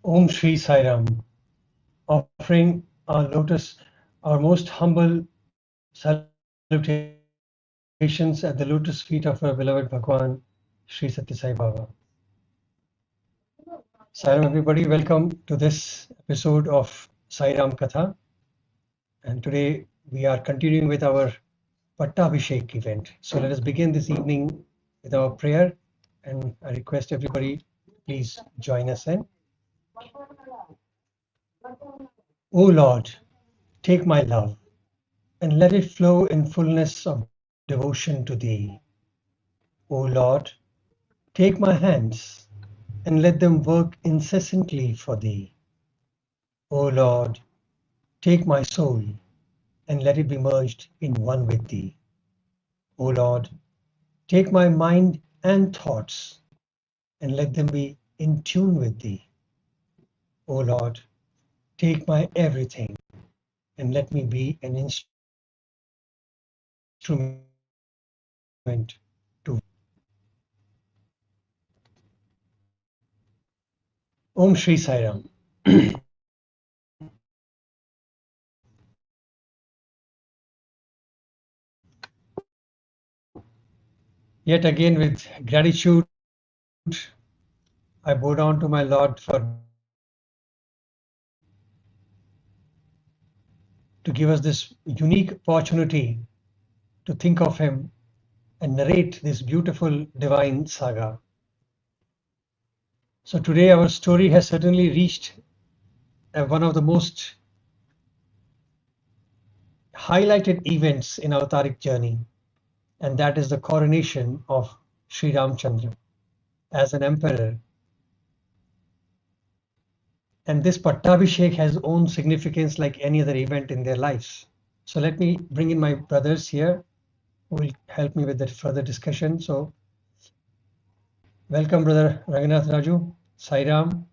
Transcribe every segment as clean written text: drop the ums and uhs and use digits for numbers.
Om Shri Sai Ram, offering our most humble salutations at the lotus feet of our beloved Bhagwan, Shri Satya Sai Baba. Sai Ram, everybody, welcome to this episode of Sai Ram Katha. And today we are continuing with our Pattaabhishek event. So let us begin this evening with our prayer. And I request everybody, please join us in. O Lord, take my love and let it flow in fullness of devotion to Thee. O Lord, take my hands and let them work incessantly for Thee. O Lord, take my soul and let it be merged in one with Thee. O Lord, take my mind and thoughts and let them be in tune with Thee. O Lord, take my everything and let me be an instrument to Om Shri Sai Ram. Yet again, with gratitude, I bow down to my Lord to give us this unique opportunity to think of Him and narrate this beautiful divine saga. So today our story has certainly reached one of the most highlighted events in Avataric journey, and that is the coronation of Sri Ramchandra as an emperor. And this Pattaabhishek has own significance like any other event in their lives. So let me bring in my brothers here who will help me with the further discussion. So welcome, brother Raghunath Raju, Sai Ram.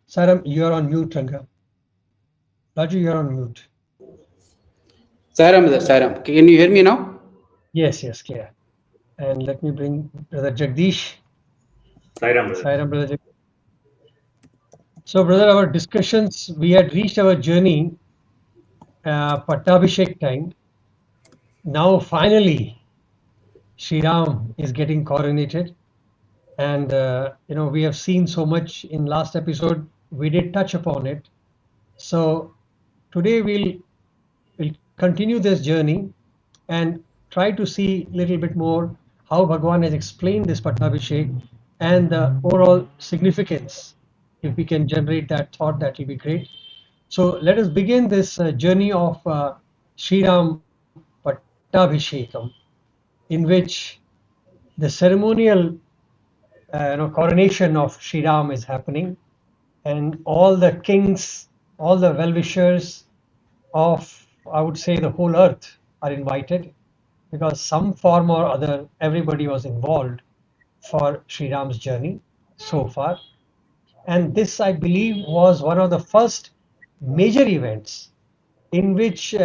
Sai Ram, you are on mute, Ranga. Raju, you are on mute. Sairam, can you hear me now? Yes, clear. And let me bring brother Jagdish. Sai Ram, brother. Sai Ram, brother Jagdish. So, brother, our discussions, we had reached our journey, Pattaabhishek time. Now, finally, Sri Ram is getting coronated. And, we have seen so much in last episode. We did touch upon it. So, today we'll continue this journey and try to see a little bit more how Bhagwan has explained this Pattaabhishek and the overall significance. If we can generate that thought, that will be great. So let us begin this journey of Sri Ram Pattaabhishekam, in which the ceremonial coronation of Sri Ram is happening, and all the kings, all the well-wishers of, I would say, the whole earth are invited, because some form or other everybody was involved for Sri Ram's journey so far. And this, I believe, was one of the first major events in which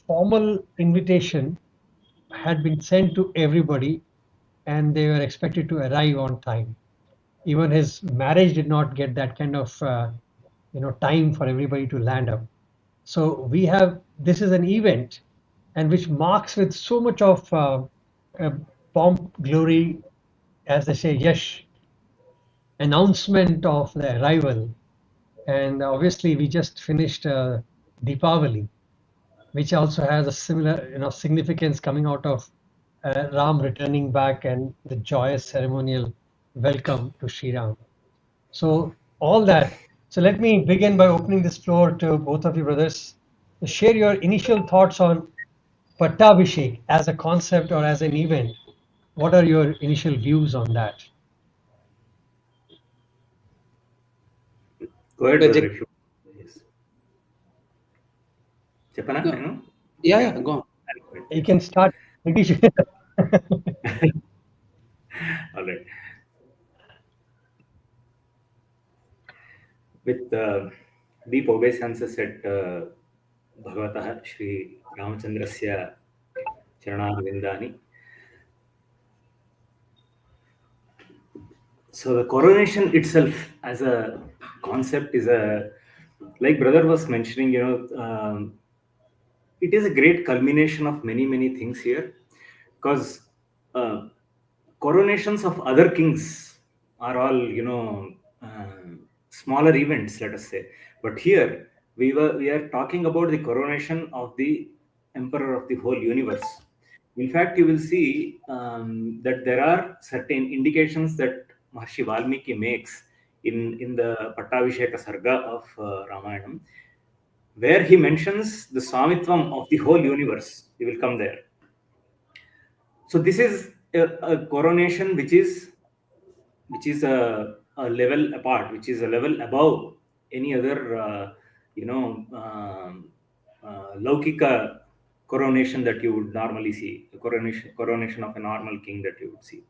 formal invitation had been sent to everybody and they were expected to arrive on time. Even his marriage did not get that kind of time for everybody to land up. So we have, this is an event and which marks with so much of pomp, glory, as they say, yash, announcement of the arrival. And obviously we just finished Deepavali, which also has a similar significance coming out of Ram returning back and the joyous ceremonial welcome to Sri Ram. So all that. So let me begin by opening this floor to both of you brothers to share your initial thoughts on Pattaabhishek as a concept or as an event. What are your initial views on that? Go ahead, brother. If you, yes. Chapana, No. you know? Yeah, go on. You can start. All right. With deep obeisances at Bhagavatah Shri Ramachandrasya Charanavindani. So the coronation itself as a concept is a, like brother was mentioning, it is a great culmination of many things here, because uh, coronations of other kings are all smaller events, let us say. But here we are talking about the coronation of the emperor of the whole universe. In fact, you will see that there are certain indications that Maharshi Valmiki makes in the Pattaabhishekha Sarga of Ramayana, where he mentions the Swamitvam of the whole universe. He will come there. So this is a coronation which is a level apart, which is a level above any other Laukika coronation that you would normally see, the coronation of a normal king that you would see.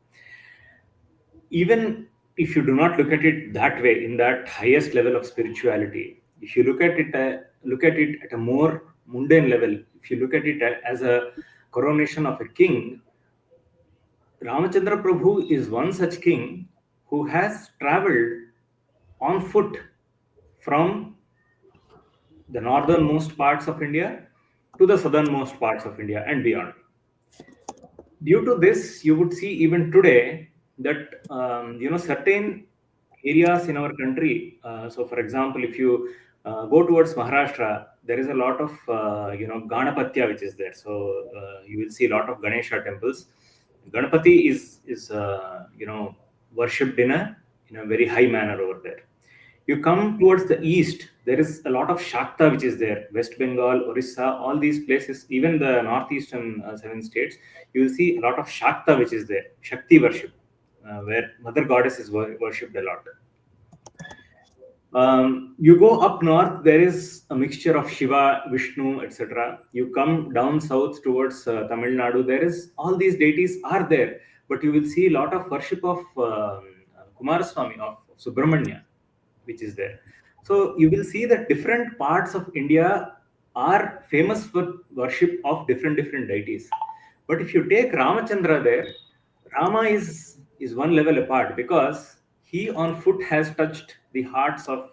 Even if you do not look at it that way, in that highest level of spirituality, if you look at it at a more mundane level, if you look at it as a coronation of a king, Ramachandra Prabhu is one such king who has traveled on foot from the northernmost parts of India to the southernmost parts of India and beyond. Due to this, you would see even today that certain areas in our country. So, for example, if you go towards Maharashtra, there is a lot of Ganapatya which is there. So you will see a lot of Ganesha temples. Ganapati is worshipped in a very high manner over there. You come towards the east, there is a lot of Shakta which is there. West Bengal, Orissa, all these places, even the northeastern seven states, you will see a lot of Shakta which is there, Shakti worship, where Mother Goddess is worshipped a lot. You go up north, there is a mixture of Shiva, Vishnu, etc. You come down south towards Tamil Nadu, there is all these deities are there, but you will see a lot of worship of Kumaraswamy, of Subramanya, which is there. So you will see that different parts of India are famous for worship of different deities. But if you take Ramachandra there, Rama is one level apart, because he on foot has touched the hearts of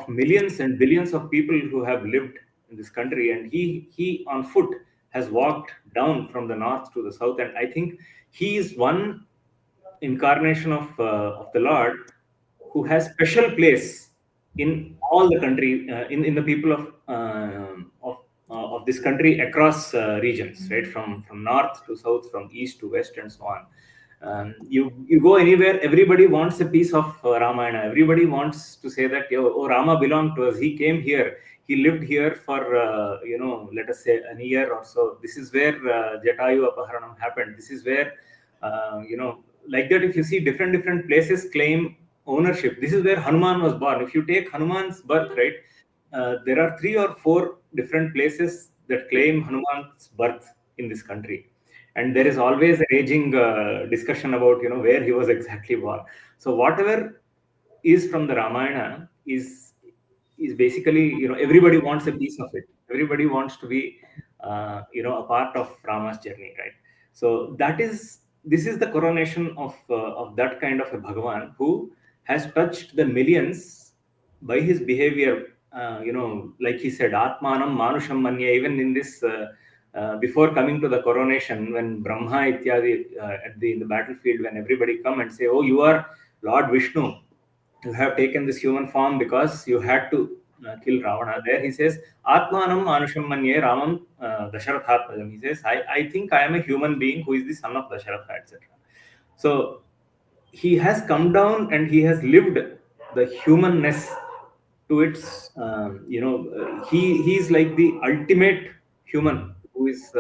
millions and billions of people who have lived in this country, and he on foot has walked down from the north to the south, and I think he is one incarnation of the Lord who has special place in all the country, in the people of this country across regions, right, from north to south, from east to west, and so on. You go anywhere, everybody wants a piece of Ramayana. Everybody wants to say that, oh, Rama belonged to us. He came here. He lived here for let us say a year or so. This is where Jatayu Apaharanam happened. This is where like that. If you see different places claim ownership. This is where Hanuman was born. If you take Hanuman's birth, right, there are 3 or 4 different places that claim Hanuman's birth in this country, and there is always a raging discussion about where he was exactly born. So whatever is from the Ramayana is basically, everybody wants a piece of it. Everybody wants to be a part of Rama's journey, right? So this is the coronation of that kind of a Bhagavan who has touched the millions by his behavior. Like he said, Atmanam Manusham Manya. Even in this, before coming to the coronation, when Brahma Ityadi in the battlefield, when everybody come and say, "Oh, you are Lord Vishnu. You have taken this human form because you had to kill Ravana." There he says, Atmanam Manusham Manye Ramam Dasharathatmajam. He says, I think I am a human being who is the son of Dasharatha, etc. So he has come down and he has lived the humanness to its, he is like the ultimate human who is,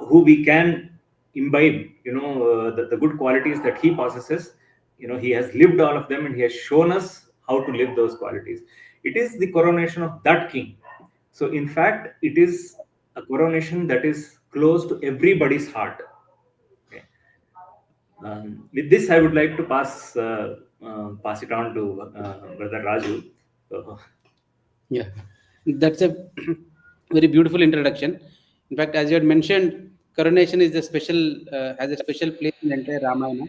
who we can imbibe, the good qualities that he possesses. He has lived all of them and he has shown us how to live those qualities. It is the coronation of that king. So in fact, it is a coronation that is close to everybody's heart. Okay. With this, I would like to pass it on to Brother Raju. So, Yeah, that's a very beautiful introduction. In fact, as you had mentioned, coronation is a special has a special place in the entire Ramayana.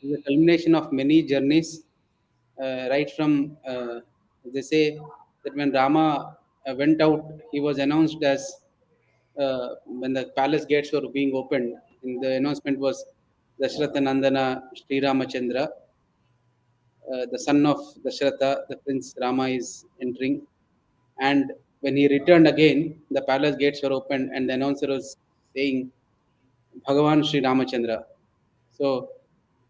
is a culmination of many journeys, right from they say that when Rama went out, he was announced as when the palace gates were being opened. In the announcement was Dasharatha Nandana Sri Ramachandra, the son of Dasharatha, the prince Rama is entering. And when he returned again, the palace gates were opened, and the announcer was saying, Bhagavan Sri Ramachandra. So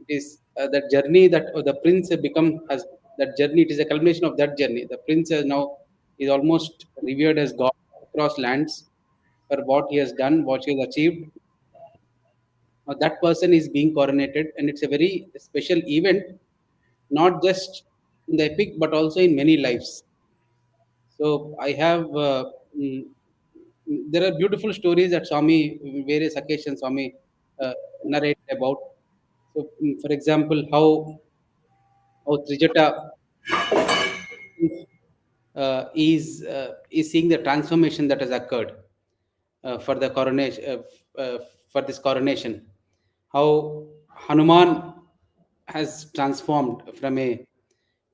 it is that journey that the prince has become has that journey. It is a culmination of that journey. The prince has now is almost revered as God across lands for what he has done, what he has achieved. Now that person is being coronated, and it's a very special event, not just in the epic but also in many lives. So I have mm, there are beautiful stories that Swami, various occasions, Swami narrate about. So, for example, how Trijata is seeing the transformation that has occurred for the coronation for this coronation. How Hanuman has transformed from a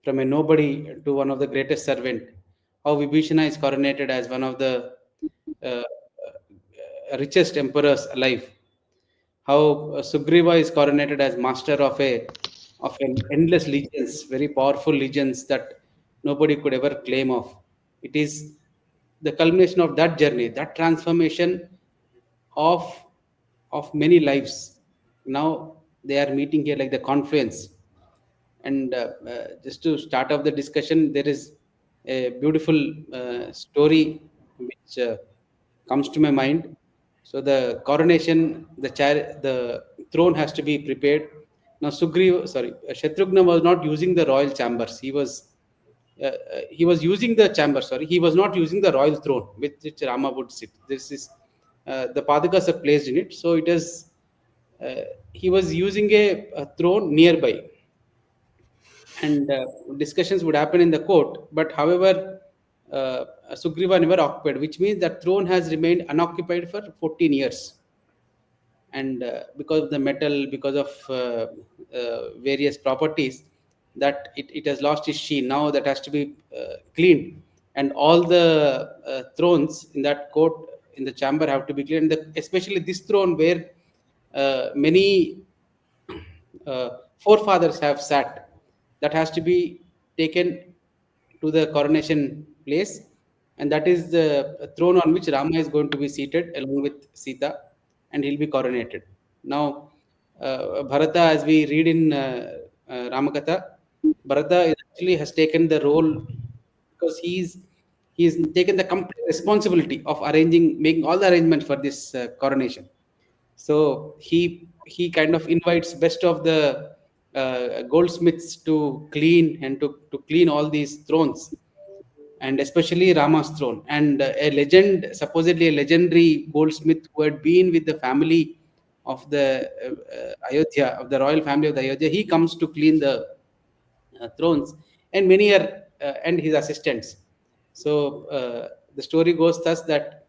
nobody to one of the greatest servant. How Vibhishana is coronated as one of the uh, richest emperors alive. How Sugriva is coronated as master of an endless legions, very powerful legions that nobody could ever claim of. It is the culmination of that journey, that transformation of many lives. Now they are meeting here like the confluence. And just to start off the discussion, there is a beautiful story which comes to my mind. So the coronation, the throne has to be prepared. Now Shatrughna was not using the royal chambers. He was using the chamber. Sorry, he was not using the royal throne with which Rama would sit. This is the padakas are placed in it. So it is uh, he was using a throne nearby, and discussions would happen in the court. But however, Sugriva never occupied, which means that throne has remained unoccupied for 14 years. And because of the metal, because of various properties, that it has lost its sheen. Now that has to be cleaned, and all the thrones in that court in the chamber have to be cleaned. Especially this throne where many forefathers have sat, that has to be taken to the coronation place, and that is the throne on which Rama is going to be seated along with Sita, and he'll be coronated. Now, Bharata, as we read in Ramakatha, Bharata actually has taken the role because he's taken the complete responsibility of making all the arrangements for this coronation. So he kind of invites best of the goldsmiths to clean and to clean all these thrones, and especially Rama's throne. And a legend, supposedly a legendary goldsmith who had been with the family of the Ayodhya, of the royal family of the Ayodhya, he comes to clean the thrones, and many are and his assistants. So the story goes thus that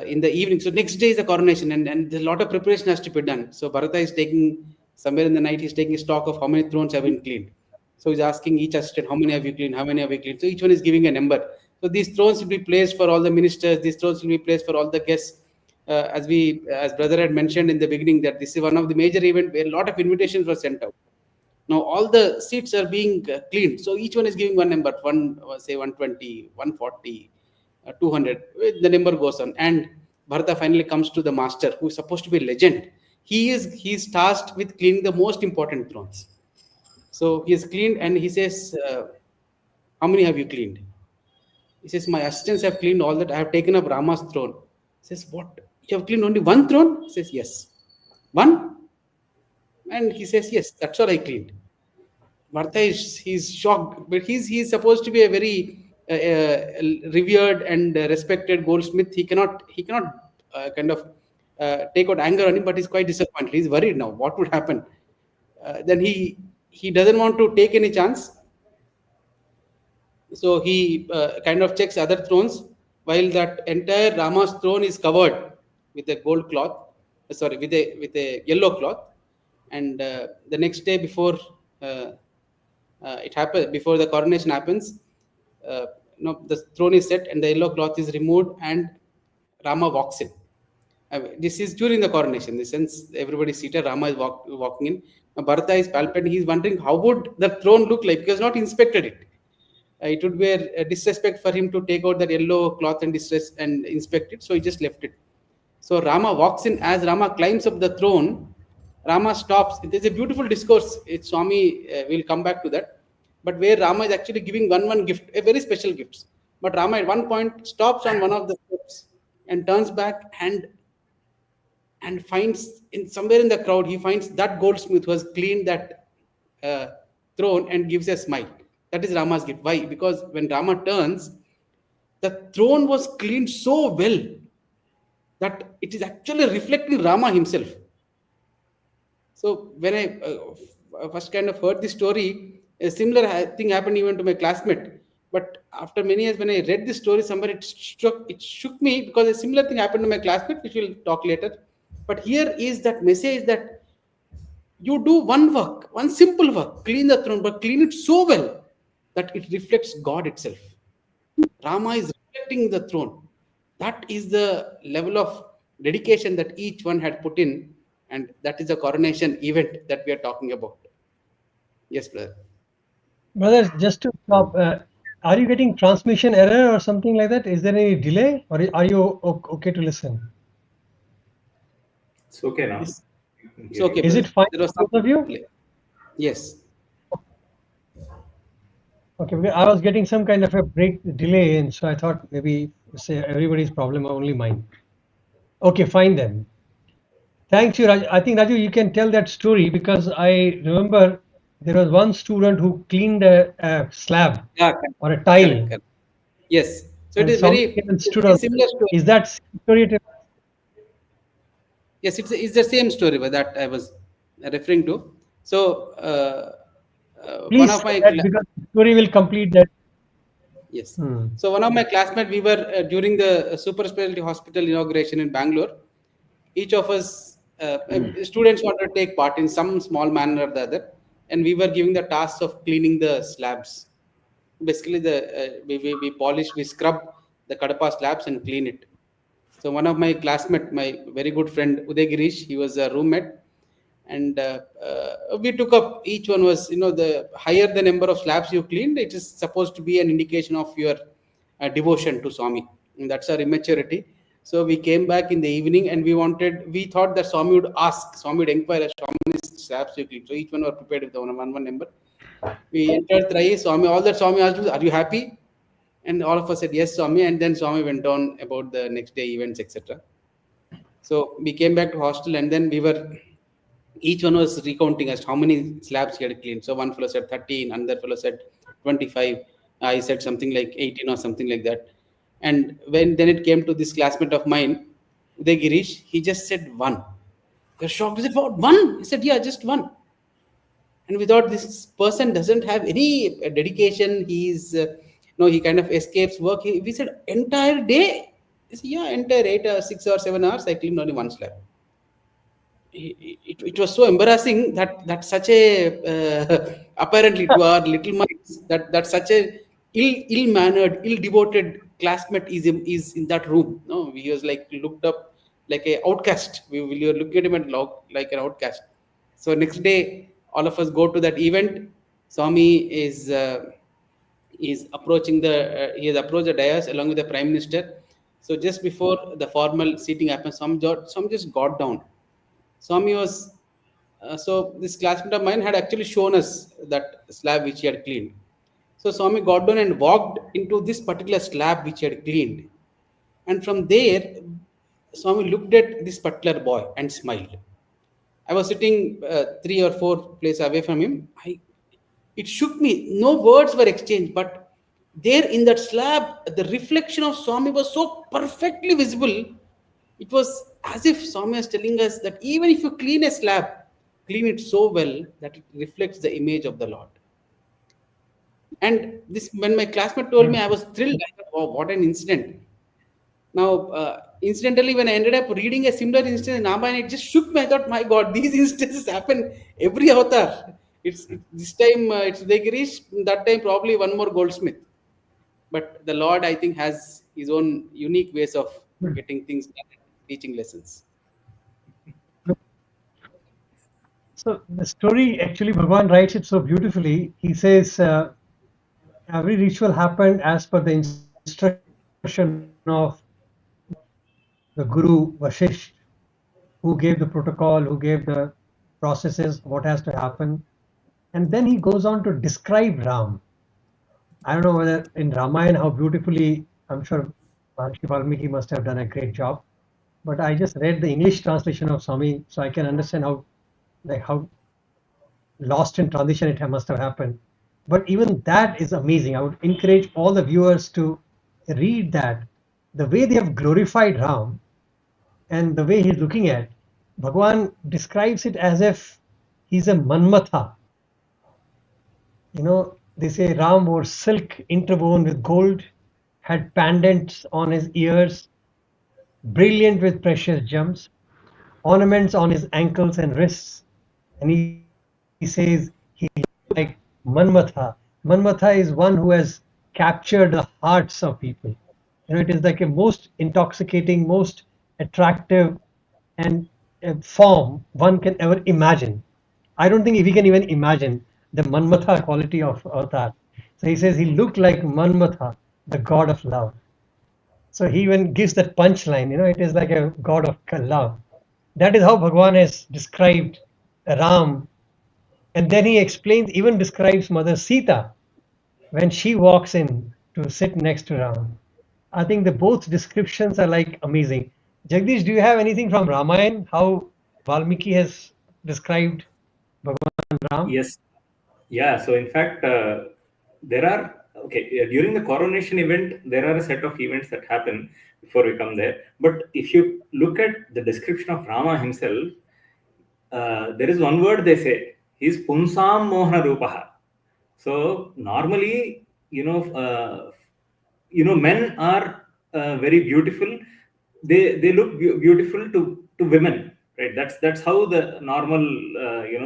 in the evening, so next day is the coronation, and a lot of preparation has to be done. So Bharata is taking somewhere in the night, he's taking stock of how many thrones have been cleaned. So he's asking each assistant, how many have you cleaned? How many have you cleaned? So each one is giving a number. So these thrones will be placed for all the ministers. These thrones will be placed for all the guests. As brother had mentioned in the beginning, that this is one of the major event where a lot of invitations were sent out. Now all the seats are being cleaned. So each one is giving one number, say 120, 140, 200. The number goes on, and Bharata finally comes to the master, who is supposed to be a legend. He's tasked with cleaning the most important thrones. So he has cleaned, and he says, "How many have you cleaned?" He says, "My assistants have cleaned all that. I have taken up Rama's throne." He says, "What? You have cleaned only one throne?" He says, "Yes." "One?" And he says, "Yes, that's all I cleaned." Bharata he's shocked, but he's supposed to be a very revered and respected goldsmith. He cannot kind of take out anger on him, but he's quite disappointed. He's worried now. What would happen? Then he doesn't want to take any chance, so he kind of checks other thrones, while that entire Rama's throne is covered with a gold cloth, with a yellow cloth. And the next day before uh, it happened, before the coronation happens, the throne is set and the yellow cloth is removed, and Rama walks in. This is during the coronation. In the sense, everybody is seated. Rama is walking in. Bharata is palpating. He is wondering how would the throne look like, because not inspected it. It would be a disrespect for him to take out that yellow cloth and inspect it. So he just left it. So Rama walks in. As Rama climbs up the throne, Rama stops. It is a beautiful discourse. It's Swami will come back to that. But where Rama is actually giving one gift, a very special gift. But Rama at one point stops on one of the steps and turns back and finds in somewhere in the crowd, he finds that goldsmith who has cleaned that uh, throne and gives a smile. That is Rama's gift. Why? Because when Rama turns, the throne was cleaned so well that it is actually reflecting Rama himself. So when I first kind of heard this story, a similar thing happened even to my classmate. But after many years, when I read this story somewhere, it shook me, because a similar thing happened to my classmate, which we'll talk later. But here is that message that you do one work, one simple work, clean the throne, but clean it so well that it reflects God itself. Rama is reflecting the throne. That is the level of dedication that each one had put in, and that is the coronation event that we are talking about. Yes, brother. Brothers, just to stop, are you getting transmission error or something like that? Is there any delay, or are you okay to listen? It's okay now. Yes. It's okay, Is brother. it fine There was for both of you? delay. Yes. Okay, because I was getting some kind of a break delay, and so I thought maybe say everybody's problem or only mine. Okay, fine then. Thanks you, Raj. I think Raju, you can tell that story, because I remember there was one student who cleaned a slab Yeah, correct. or a tile, Correct. Yes. So it and is somebody came and stood very on. similar story. Is that story? Yes, it's the same story that I was referring to. So one Please of say my that, because the story will complete that. yes. Hmm. So one of my classmates, we were during the super specialty hospital inauguration in Bangalore. Each of us students wanted to take part in some small manner or the other, and we were giving the task of cleaning the slabs. Basically, we polish, we scrub the kadapa slabs and clean it. So one of my classmate, my very good friend Uday Girish, he was a roommate, and we took up, each one was, the higher the number of slabs you cleaned, it is supposed to be an indication of your devotion to Swami. And that's our immaturity. So we came back in the evening, and we thought that Swami would inquire how many slabs you cleaned. So each one were prepared with the one number. We entered Trai, Swami, all that Swami asked us, are you happy? And all of us said yes, Swami. And then Swami went on about the next day events, etc. So we came back to hostel, and then each one was recounting as how many slabs he had cleaned. So one fellow said 13, another fellow said 25. I said something like 18 or something like that. And then it came to this classmate of mine, Uday Girish, he just said one. You're shocked. Is it about one? He said, yeah, just one. And we thought this person doesn't have any dedication. He kind of escapes work. We said entire day. He said, yeah, entire 6 or 7 hours. I cleaned only one slab. It was so embarrassing that such a apparently to our little minds that such a ill-mannered, ill-devoted classmate is in that room. No, he was like looked up like a outcast. We were looking at him and like an outcast. So next day, all of us go to that event. Swami is approaching he has approached the dais along with the prime minister. So just before the formal seating happens, some just got down. Swami was so this classmate of mine had actually shown us that slab which he had cleaned. So Swami got down and walked into this particular slab which he had cleaned, and from there, Swami looked at this particular boy and smiled. I was sitting 3 or 4 places away from him. It shook me. No words were exchanged, but there in that slab, the reflection of Swami was so perfectly visible. It was as if Swami was telling us that even if you clean a slab, clean it so well that it reflects the image of the Lord. And this, when my classmate told me, I was thrilled. I thought, oh, what an incident. Now, incidentally, when I ended up reading a similar instance in Ramayana, it just shook me. I thought, my God, these instances happen every avatar. This time it's Udayagirish, that time probably one more goldsmith. But the Lord, I think, has his own unique ways of getting things done and teaching lessons. So the story actually, Bhagwan writes it so beautifully. He says every ritual happened as per the instruction of the Guru Vashisht, who gave the protocol, who gave the processes, what has to happen. And then he goes on to describe Ram. I don't know whether in Ramayana how beautifully, I'm sure Maharishi Valmiki must have done a great job. But I just read the English translation of Swami, so I can understand how lost in transition it must have happened. But even that is amazing. I would encourage all the viewers to read that. The way they have glorified Ram and the way he's looking at, Bhagwan describes it as if he's a Manmatha. You know, they say Ram wore silk interwoven with gold, had pendants on his ears, brilliant with precious gems, ornaments on his ankles and wrists. And he says he looked like Manmatha. Manmatha is one who has captured the hearts of people. You know, it is like a most intoxicating, most attractive and form one can ever imagine. I don't think we can even imagine the Manmatha quality of Avatar. So he says he looked like Manmatha, the god of love. So he even gives that punchline, you know, it is like a god of love. That is how Bhagwan has described Ram. And then he explains, even describes Mother Sita when she walks in to sit next to Ram. I think the both descriptions are like amazing. Jagdish, do you have anything from Ramayana? How Valmiki has described Bhagwan Ram? Yes. Yeah. So in fact, there are during the coronation event, there are a set of events that happen before we come there. But if you look at the description of Rama himself, there is one word they say. He's Punsam Mohana Rupaha. So normally, men are very beautiful. They look beautiful to women, right? That's how the normal,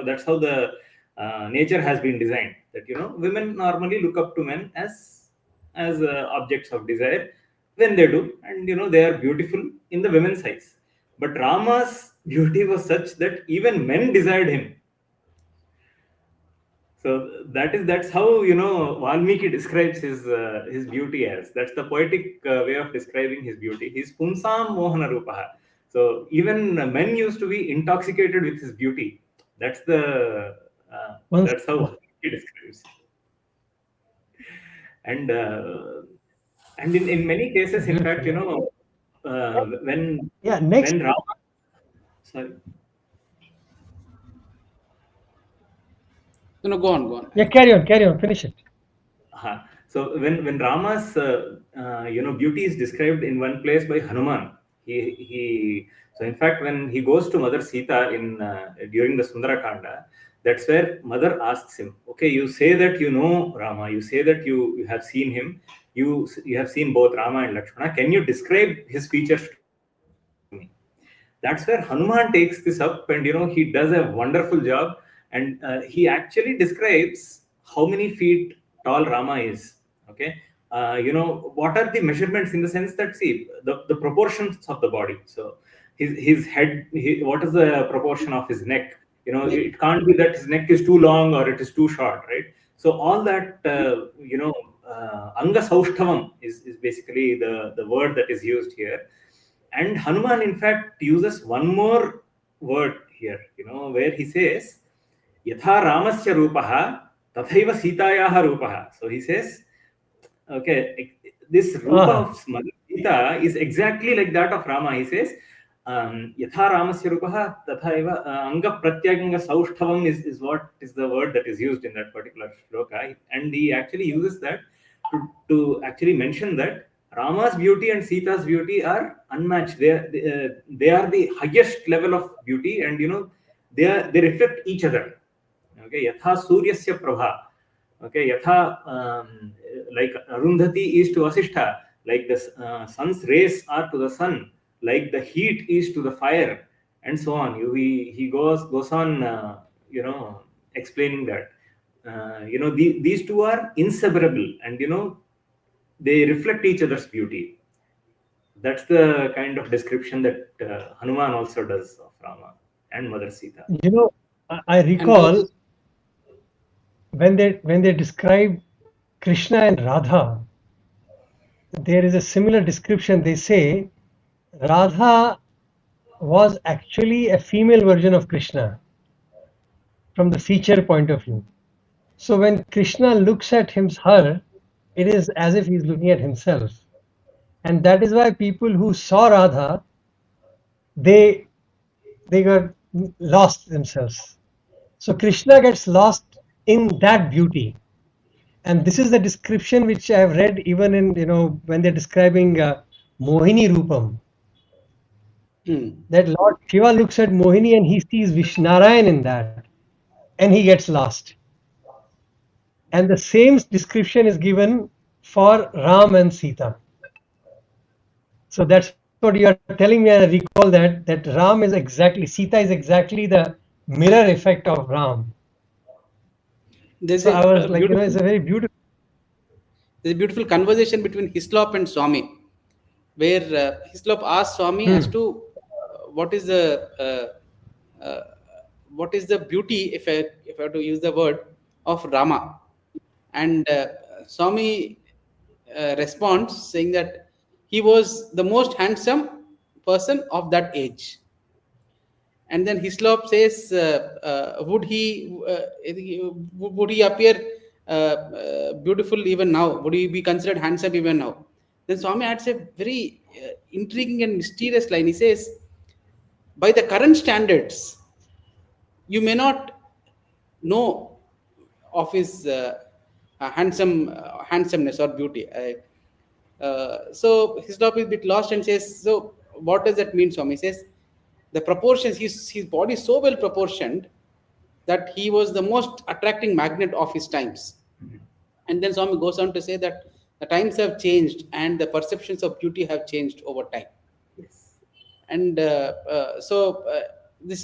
that's how the nature has been designed. That women normally look up to men as objects of desire when they do, and they are beautiful in the women's eyes. But Rama's beauty was such that even men desired him. So that's how Valmiki describes his beauty as. That's the poetic way of describing his beauty. He's Punsam Mohana Rupaha. So even men used to be intoxicated with his beauty. Once, That's how he describes. And in many cases, in fact, beautiful. when Yeah, next. Rama, sorry. No, no, go on. Yeah, carry on, finish it. So when Rama's beauty is described in one place by Hanuman, he so in fact when he goes to Mother Sita in during the Sundarakanda, that's where Mother asks him, okay, you say that you know Rama, you say that you have seen him, you have seen both Rama and Lakshmana. Can you describe his features to me? That's where Hanuman takes this up, and he does a wonderful job, and he actually describes how many feet tall Rama is. Okay, what are the measurements, in the sense that, see, the proportions of the body. So his head, what is the proportion of his neck? It can't be that his neck is too long or it is too short, right? So all that, anga saushtavam is basically the word that is used here. And Hanuman, in fact, uses one more word here, where he says, Yatha Ramasya Rupaha, Tathaiva Sitayaha Rupaha. So he says, okay, this Rupa Ah, of Mother Sita is exactly like that of Rama. He says, Yatha Ramasya Rupaha, Tathaiva Anga Pratyaganga Saushtavam is what is the word that is used in that particular shloka. And he actually uses that to actually mention that Rama's beauty and Sita's beauty are unmatched. They are the highest level of beauty, and they reflect each other. Okay, yatha suryasya prabha. Okay, yatha like Arundhati is to Vasishtha, like the sun's rays are to the sun. like the heat is to the fire, and so on. He goes on, explaining that these two are inseparable, and they reflect each other's beauty. That's the kind of description that Hanuman also does of Rama and Mother Sita. I And now recall when they describe Krishna and Radha, there is a similar description. They say Radha was actually a female version of Krishna from the feature point of view. So when Krishna looks at her, it is as if he's looking at himself. And that is why people who saw Radha, they got lost themselves. So Krishna gets lost in that beauty. And this is the description which I have read even in, when they're describing Mohini Rupam. That Lord Shiva looks at Mohini and he sees Vishnarayan in that, and he gets lost. And the same description is given for Ram and Sita. So that's what you are telling me, and I recall that Ram is exactly, Sita is exactly the mirror effect of Ram. there's So a, I was like, beautiful, it's a very beautiful. there's a beautiful conversation between Hislop and Swami, where Hislop asks Swami as to what is uh, the beauty, if I have to use the word, of Rama, and Swami responds saying that he was the most handsome person of that age. And then Hislop says, would he appear beautiful even now? Would he be considered handsome even now? Then Swami adds a very intriguing and mysterious line. He says, by the current standards, you may not know of his handsomeness or beauty. So Hislop is a bit lost and says, so what does that mean, Swami? He says, the proportions, his body is so well proportioned that he was the most attracting magnet of his times. And then Swami goes on to say that the times have changed and the perceptions of beauty have changed over time. Yes. And this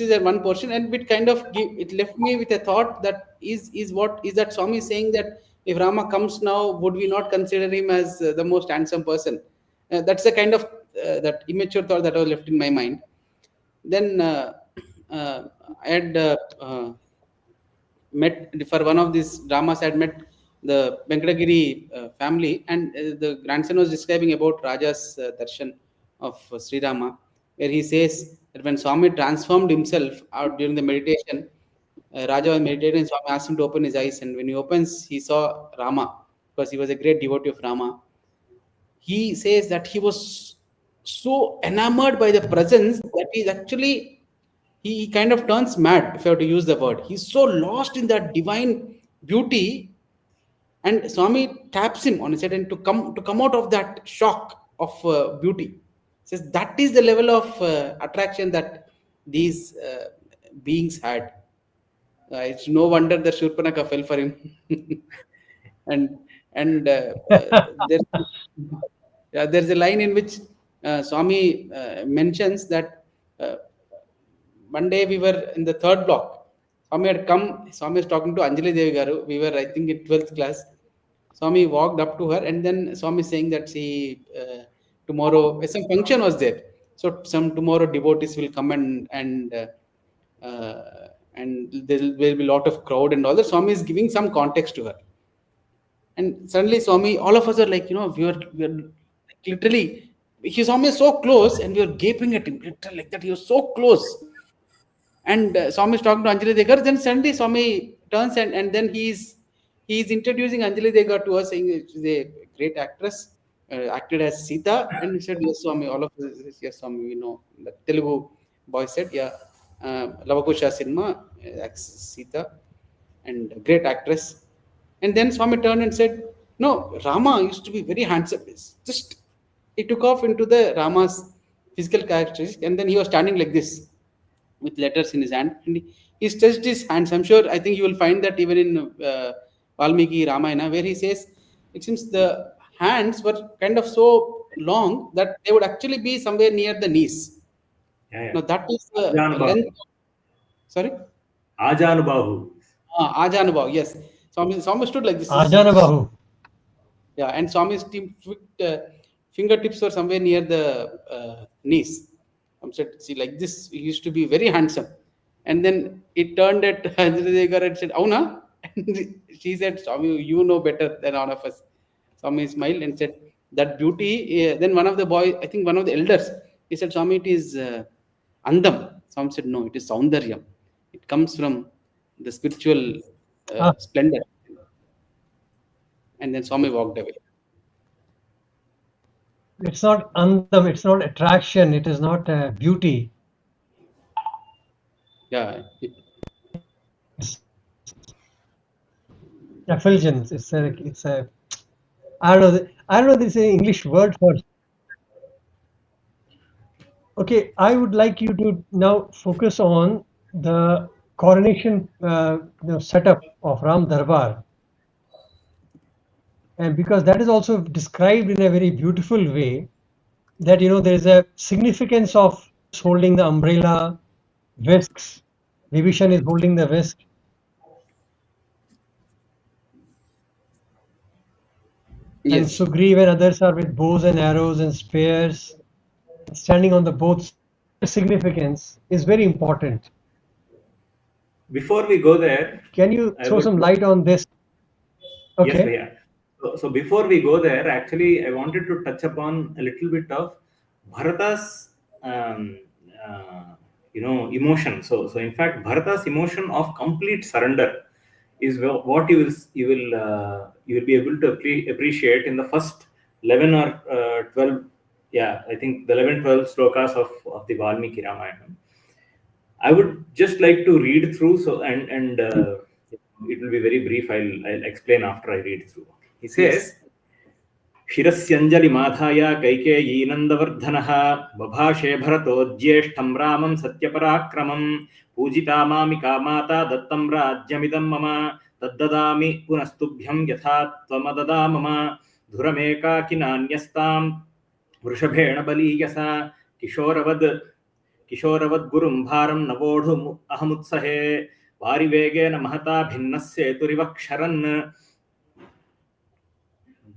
is a one portion, and it left me with a thought that is that Swami saying that if Rama comes now, would we not consider him as the most handsome person? That's the kind of that immature thought that was left in my mind. Then I had met for one of these dramas. I had met the Venkatagiri family, and the grandson was describing about Raja's darshan of Sri Rama, where he says that when Swami transformed himself out during the meditation, Raja was meditating, and Swami asked him to open his eyes, and when he opens, he saw Rama, because he was a great devotee of Rama. He says that he was so enamored by the presence that he's actually, he kind of turns mad, if I have to use the word. He's so lost in that divine beauty, and Swami taps him on his head and to come out of that shock of beauty. Says that is the level of attraction that these beings had. It's no wonder that Shurpanaka fell for him. There, there's a line in which Swami mentions that one day we were in the third block. Swami had come. Swami was talking to Anjali Devi Garu. We were, I think, in 12th class. Swami walked up to her, and then Swami saying that tomorrow some function was there. So tomorrow devotees will come and there will be a lot of crowd and all that. Swami is giving some context to her. And suddenly Swami, all of us are like, we were literally, Swami is so close and we were gaping at him, literally like that. He was so close. And Swami is talking to Anjali Degar. Then suddenly Swami turns and then he's introducing Anjali Degar to us, saying she's a great actress, acted as Sita. And he said, yes, Swami, all of us, yes, Swami, we know. The Telugu boy said, yeah, Lavakusha Cinema, Sita, and great actress. And then Swami turned and said, no, Rama used to be very handsome. He took off into the Rama's physical characteristics, and then he was standing like this with letters in his hand, and he stretched his hands. I'm sure, I think you will find that even in Valmiki Ramayana, where he says, it seems the hands were kind of so long that they would actually be somewhere near the knees. Yeah. Now that is the Ajanubahu. length. Sorry? Ajanubahu. Ajanubahu, yes. Swami stood like this. Ajanabahu. Yeah, and Swami's fingertips were somewhere near the knees. Said, see, like this, he used to be very handsome. And then it turned at Anjali Degar and said, Auna? And she said, Swami, you know better than all of us. Swami smiled and said, that beauty. Then one of the boys, I think one of the elders, he said, Swami, it is Andam. Swami said, no, it is Saundaryam. It comes from the spiritual Ah, splendor. And then Swami walked away. it's not andam, it's not attraction, it is not beauty. Yeah. It's effulgence. It's a I don't know. I don't know. This is an English word for. Okay, I would like you to now focus on the coronation setup of Ram Darbar, and because that is also described in a very beautiful way, that there is a significance of holding the umbrella, whisks. Vibhishan is holding the whisk. And Yes. Sugriv and others are with bows and arrows and spears, standing on the boats. Significance is very important. Before we go there, Can you I throw would. some light on this? Yes, Okay. Bhaiya. So before we go there, actually, I wanted to touch upon a little bit of Bharata's, emotion. So in fact, Bharata's emotion of complete surrender is what you will be able to appreciate in the first 11 or 12. Yeah, I think the 11-12 slokas of the Valmiki Ramayana. I would just like to read through. And it will be very brief. I'll explain after I read through. He says, Shirasyanjali Madhaya Kaikeyi Nandavardhanaha Babhashe Bharato Jyeshtham Ramam Satyaparakramam Pujita Mamika Mata Dattam Rajyamidam Mama Taddadami Punastubhyam Yatha Tvamadada Mama Dhurameka Kinanyastam Vrishabhena Baliyasa Kishoravad Gurum Bharam Navodhu Ahamutsahe Varivegena Mahata Bhinnasya Turivaksharan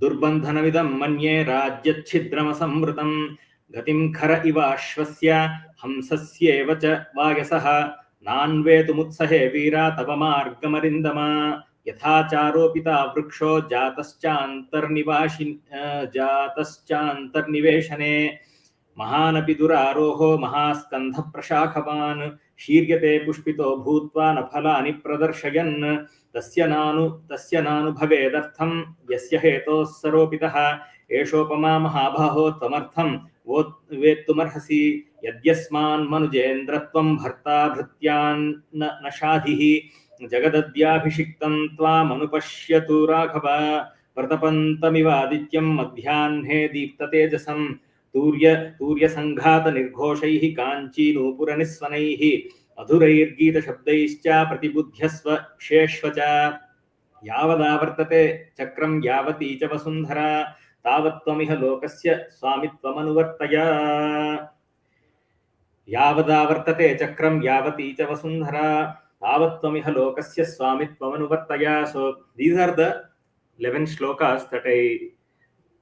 Durbandhanamidam manye rajyachhidramasamrutam gatim khara iva ashvasya hamsasyeva cha vayasaha nanvetumutsahe veera tavamargamarindama yathacharopita vriksho jatascha महानपि दुरारोहो महास्कंध प्रशाखवान् शीर्यते पुष्पितो भूत्वा नफलानि प्रदर्शयन् तस्य नानुभवेदर्थं यस्य हेतोः सरोपितः एषोपमा महाबाहो त्वमर्थं वेत्तुमर्हसि यद्यस्मान् मनुजेन्द्रत्वं भर्ता भृत्यान् न शाधिः जगदद्याभिषिक्तं त्वामनुपश्यतु राघव प्रतपन्तमिवादित्यं मध्याह्ने दीप्ततेजसं तूर्यसङ्घात निर्घोषैः काञ्चीनूपुरनिस्वनैः मधुरैर्गीतशब्दैश्च प्रतिबुध्यस्व शेष्व च यावदावर्तते चक्रं यावती च वसुन्धरा तावत्त्वमिह लोकस्य स्वामित्वमनुवर्तय यावदावर्तते चक्रं यावती च Vasundhara तावत्त्वमिह lokasya swamitvamanuvardhaya. So these are the 11 shlokas that I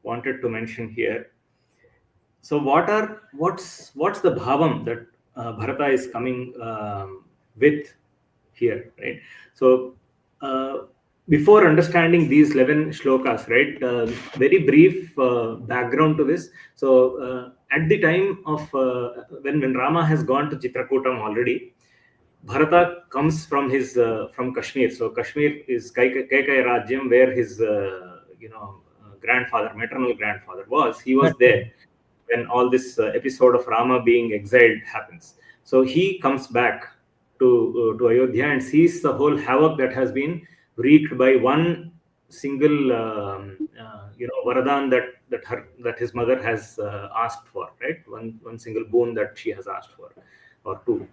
wanted to mention here. So what's the bhavam that Bharata is coming with here, right? So before understanding these 11 shlokas, right, very brief background to this. So at the time of when Rama has gone to Chitrakutam already, Bharata comes from his from Kashmir. So Kashmir is Kaikai Rajyam, where his grandfather, maternal grandfather was. He was there when all this episode of Rama being exiled happens. So he comes back to Ayodhya and sees the whole havoc that has been wreaked by one single varadan that his mother has asked for, right? One single boon that she has asked for, or two.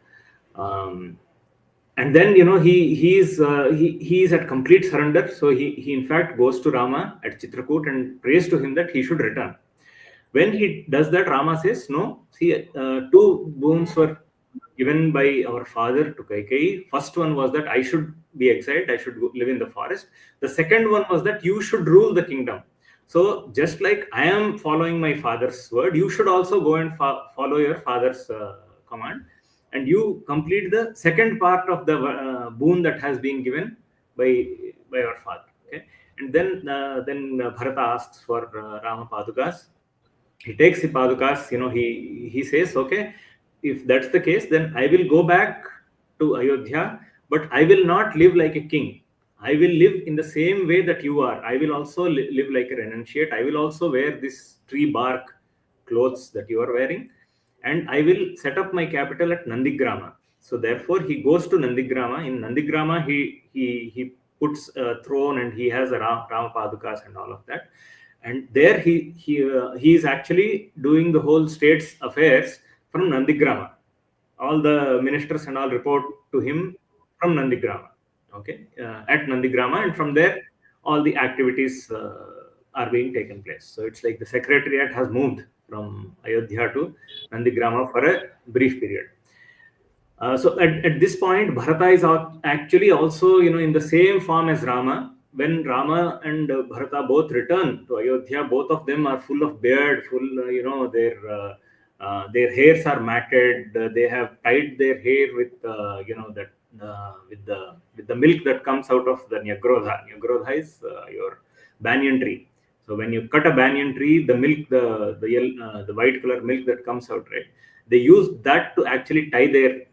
And then he is at complete surrender. So he in fact goes to Rama at Chitrakoot and prays to him that he should return. When he does that, Rama says, no, see, two boons were given by our father to Kaikeyi. First one was that I should be exiled, I should live in the forest. The second one was that you should rule the kingdom. So just like I am following my father's word, you should also go and follow your father's command, and you complete the second part of the boon that has been given by our father. Okay, and then Bharata asks for Rama Padukas. He takes the Padukas. He says, okay, if that's the case, then I will go back to Ayodhya, but I will not live like a king. I will live in the same way that you are. I will also live like a renunciate. I will also wear this tree bark clothes that you are wearing, and I will set up my capital at Nandigrama. So therefore, he goes to Nandigrama. In Nandigrama, he puts a throne, and he has a Rama Padukas and all of that. And there he is actually doing the whole state's affairs from Nandigrama. All the ministers and all report to him from Nandigrama. Okay, at Nandigrama, and from there all the activities are being taken place. So it's like the secretariat has moved from Ayodhya to Nandigrama for a brief period. So at this point, Bharata is actually also, in the same form as Rama. When Rama and Bharata both return to Ayodhya, both of them are full of beard, full, their hairs are matted. They have tied their hair with, that with the milk that comes out of the nyagrodha. Nyagrodha is your banyan tree. So when you cut a banyan tree, the milk, the white color milk that comes out, right? They use that to actually tie their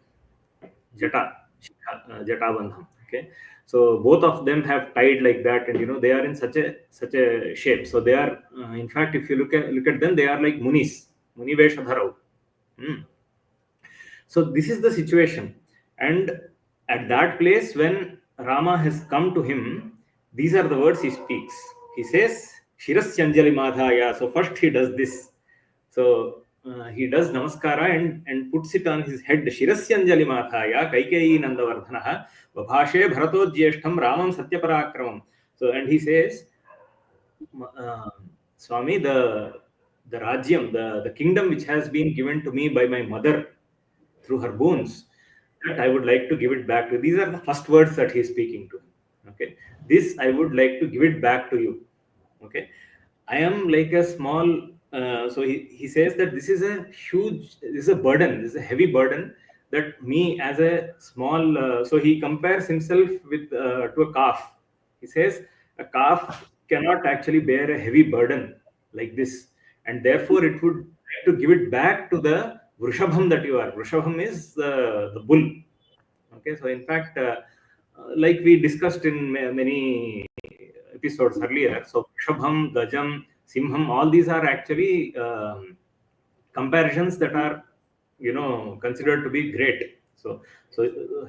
jata bandham. Okay, so both of them have tied like that, and they are in such a shape. So they are, in fact, if you look at them, they are like munis, muni veshadharau. So this is the situation, and at that place, when Rama has come to him, these are the words he speaks. He says, Shirasyanjali Madhaya. So first he does this. So he does namaskara and puts it on his head. Shirasyanjali Madhaya Kaikeyi Nandavardhanaha Vabhashe Bharatodhyeshtham Ramam Satyaparakramam. So, and he says, Swami, the Rajyam, the kingdom which has been given to me by my mother through her boons, that I would like to give it back to. These are the first words that he is speaking to. Okay, this I would like to give it back to you. Okay, I am like a small. So he says that this is a burden, this is a heavy burden that me as a small. So he compares himself with to a calf. He says a calf cannot actually bear a heavy burden like this, and therefore it would like to give it back to the Vrishabham that you are. Vrishabham is the bull. Okay, so in fact, like we discussed in many episodes earlier, so Vrishabham, Gajam, Simham, all these are actually comparisons that are, considered to be great. So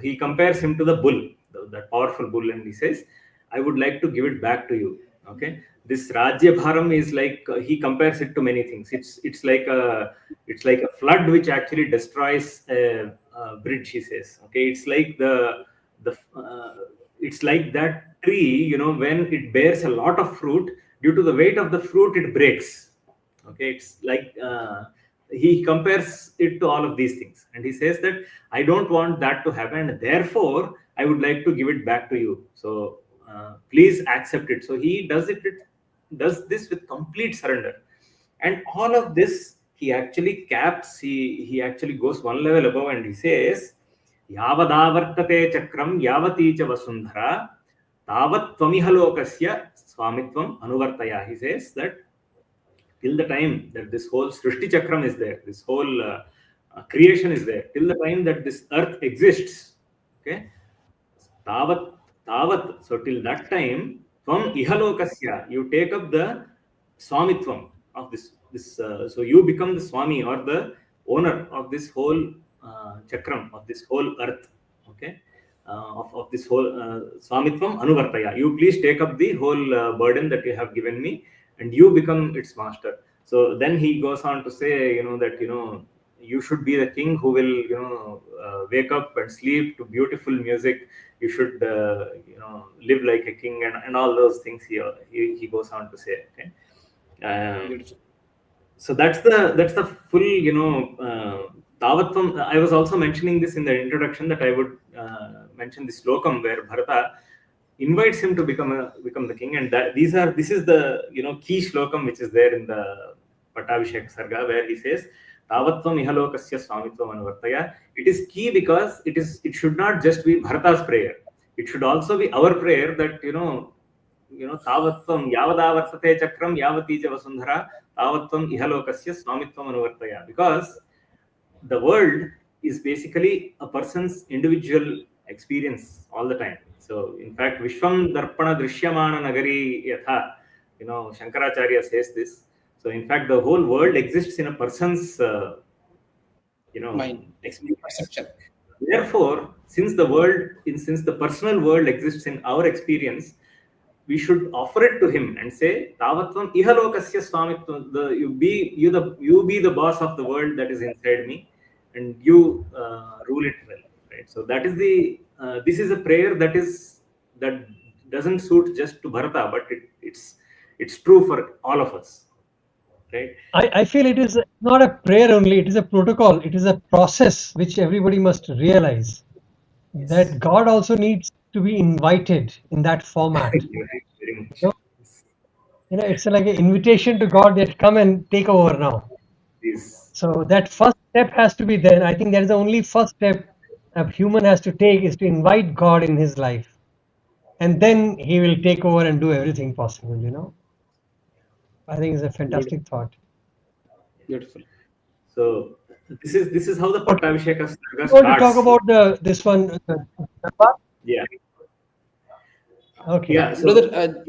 he compares him to the bull, the powerful bull, and he says, I would like to give it back to you. Okay, this Rajya Bharam is like, he compares it to many things. It's like a flood which actually destroys a bridge. He says, okay, it's like that tree. When it bears a lot of fruit, due to the weight of the fruit, it breaks. Okay, it's like he compares it to all of these things, and he says that I don't want that to happen, and therefore I would like to give it back to you. So please accept it. So he does this with complete surrender, and all of this he actually caps. He actually goes one level above, and he says, Yavadavartate chakram yavati cha vasundhara tavat tvamihalokasya swamitvam anuvartaya. He says that till the time that this whole Srishti Chakram is there, this whole creation is there, till the time that this earth exists, okay, Tavat, Tavat, so till that time, Tvam Ihalokasya, you take up the Swamitvam of this, so you become the Swami or the owner of this whole Chakram, of this whole earth, okay, of this whole Swamitvam Anuvartaya. You please take up the whole burden that you have given me, and you become its master. So then he goes on to say, that, you should be the king who will, wake up and sleep to beautiful music. You should, live like a king, and all those things he goes on to say. Okay. Beautiful. So that's the full, Tavatvam. I was also mentioning this in the introduction that I would mention this slokam where Bharata invites him to become the king, and this is the key slokam which is there in the Pattaabhishek Sarga, where he says Tavatvam ihalokasya swamitvam anuvartaya. It is key because it should not just be Bharata's prayer. It should also be our prayer that tavatvam yavadavartate chakram yavati cha vasundhara tavatvam ihalokasya swamitvam anuvartaya, because the world is basically a person's individual experience all the time. So in fact, Vishwam Darpana Drishyamana Nagari Yatha, Shankaracharya says this. So in fact, the whole world exists in a person's, Mind. experience. Perception. Therefore, since the personal world exists in our experience, we should offer it to him and say, Tavatvam ihalokasya swamitvam, you be the boss of the world that is inside me, and you rule it well. Right? So that is this is a prayer that doesn't suit just to Bharata, but it's true for all of us. Right? I feel it is not a prayer only, it is a protocol, it is a process which everybody must realize that God also needs to be invited in that format. Very much. So, it's like an invitation to God that come and take over now. Yes. So that first step has to be there. I think that is the only first step a human has to take, is to invite God in his life. And then he will take over and do everything possible. I think it's a fantastic thought. Beautiful. So this is how the Pattaabhishek Sarga We starts. want to talk about this one. Yeah. Okay. Yeah. So, Brother,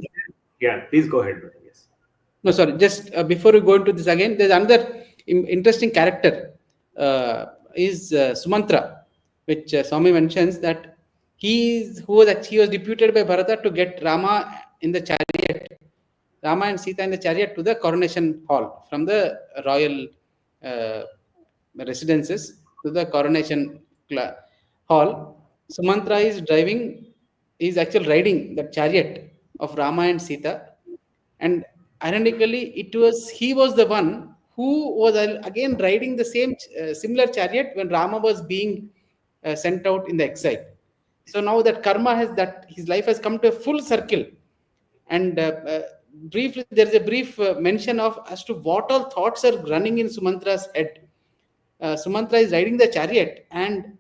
yeah, please go ahead, brother. Yes. no, sorry. Just before we go into this again, there's another interesting character. Is Sumantra, which Swami mentions that he was deputed by Bharata to get Rama in the chariot, Rama and Sita in the chariot to the coronation hall from the royal residences to the coronation hall. Sumantra is actually riding the chariot of Rama and Sita, and ironically, he was the one who was again riding the same similar chariot when Rama was being sent out in the exile. So now that karma his life has come to a full circle, and briefly there is a brief mention of as to what all thoughts are running in Sumantra's head. Sumantra is riding the chariot, and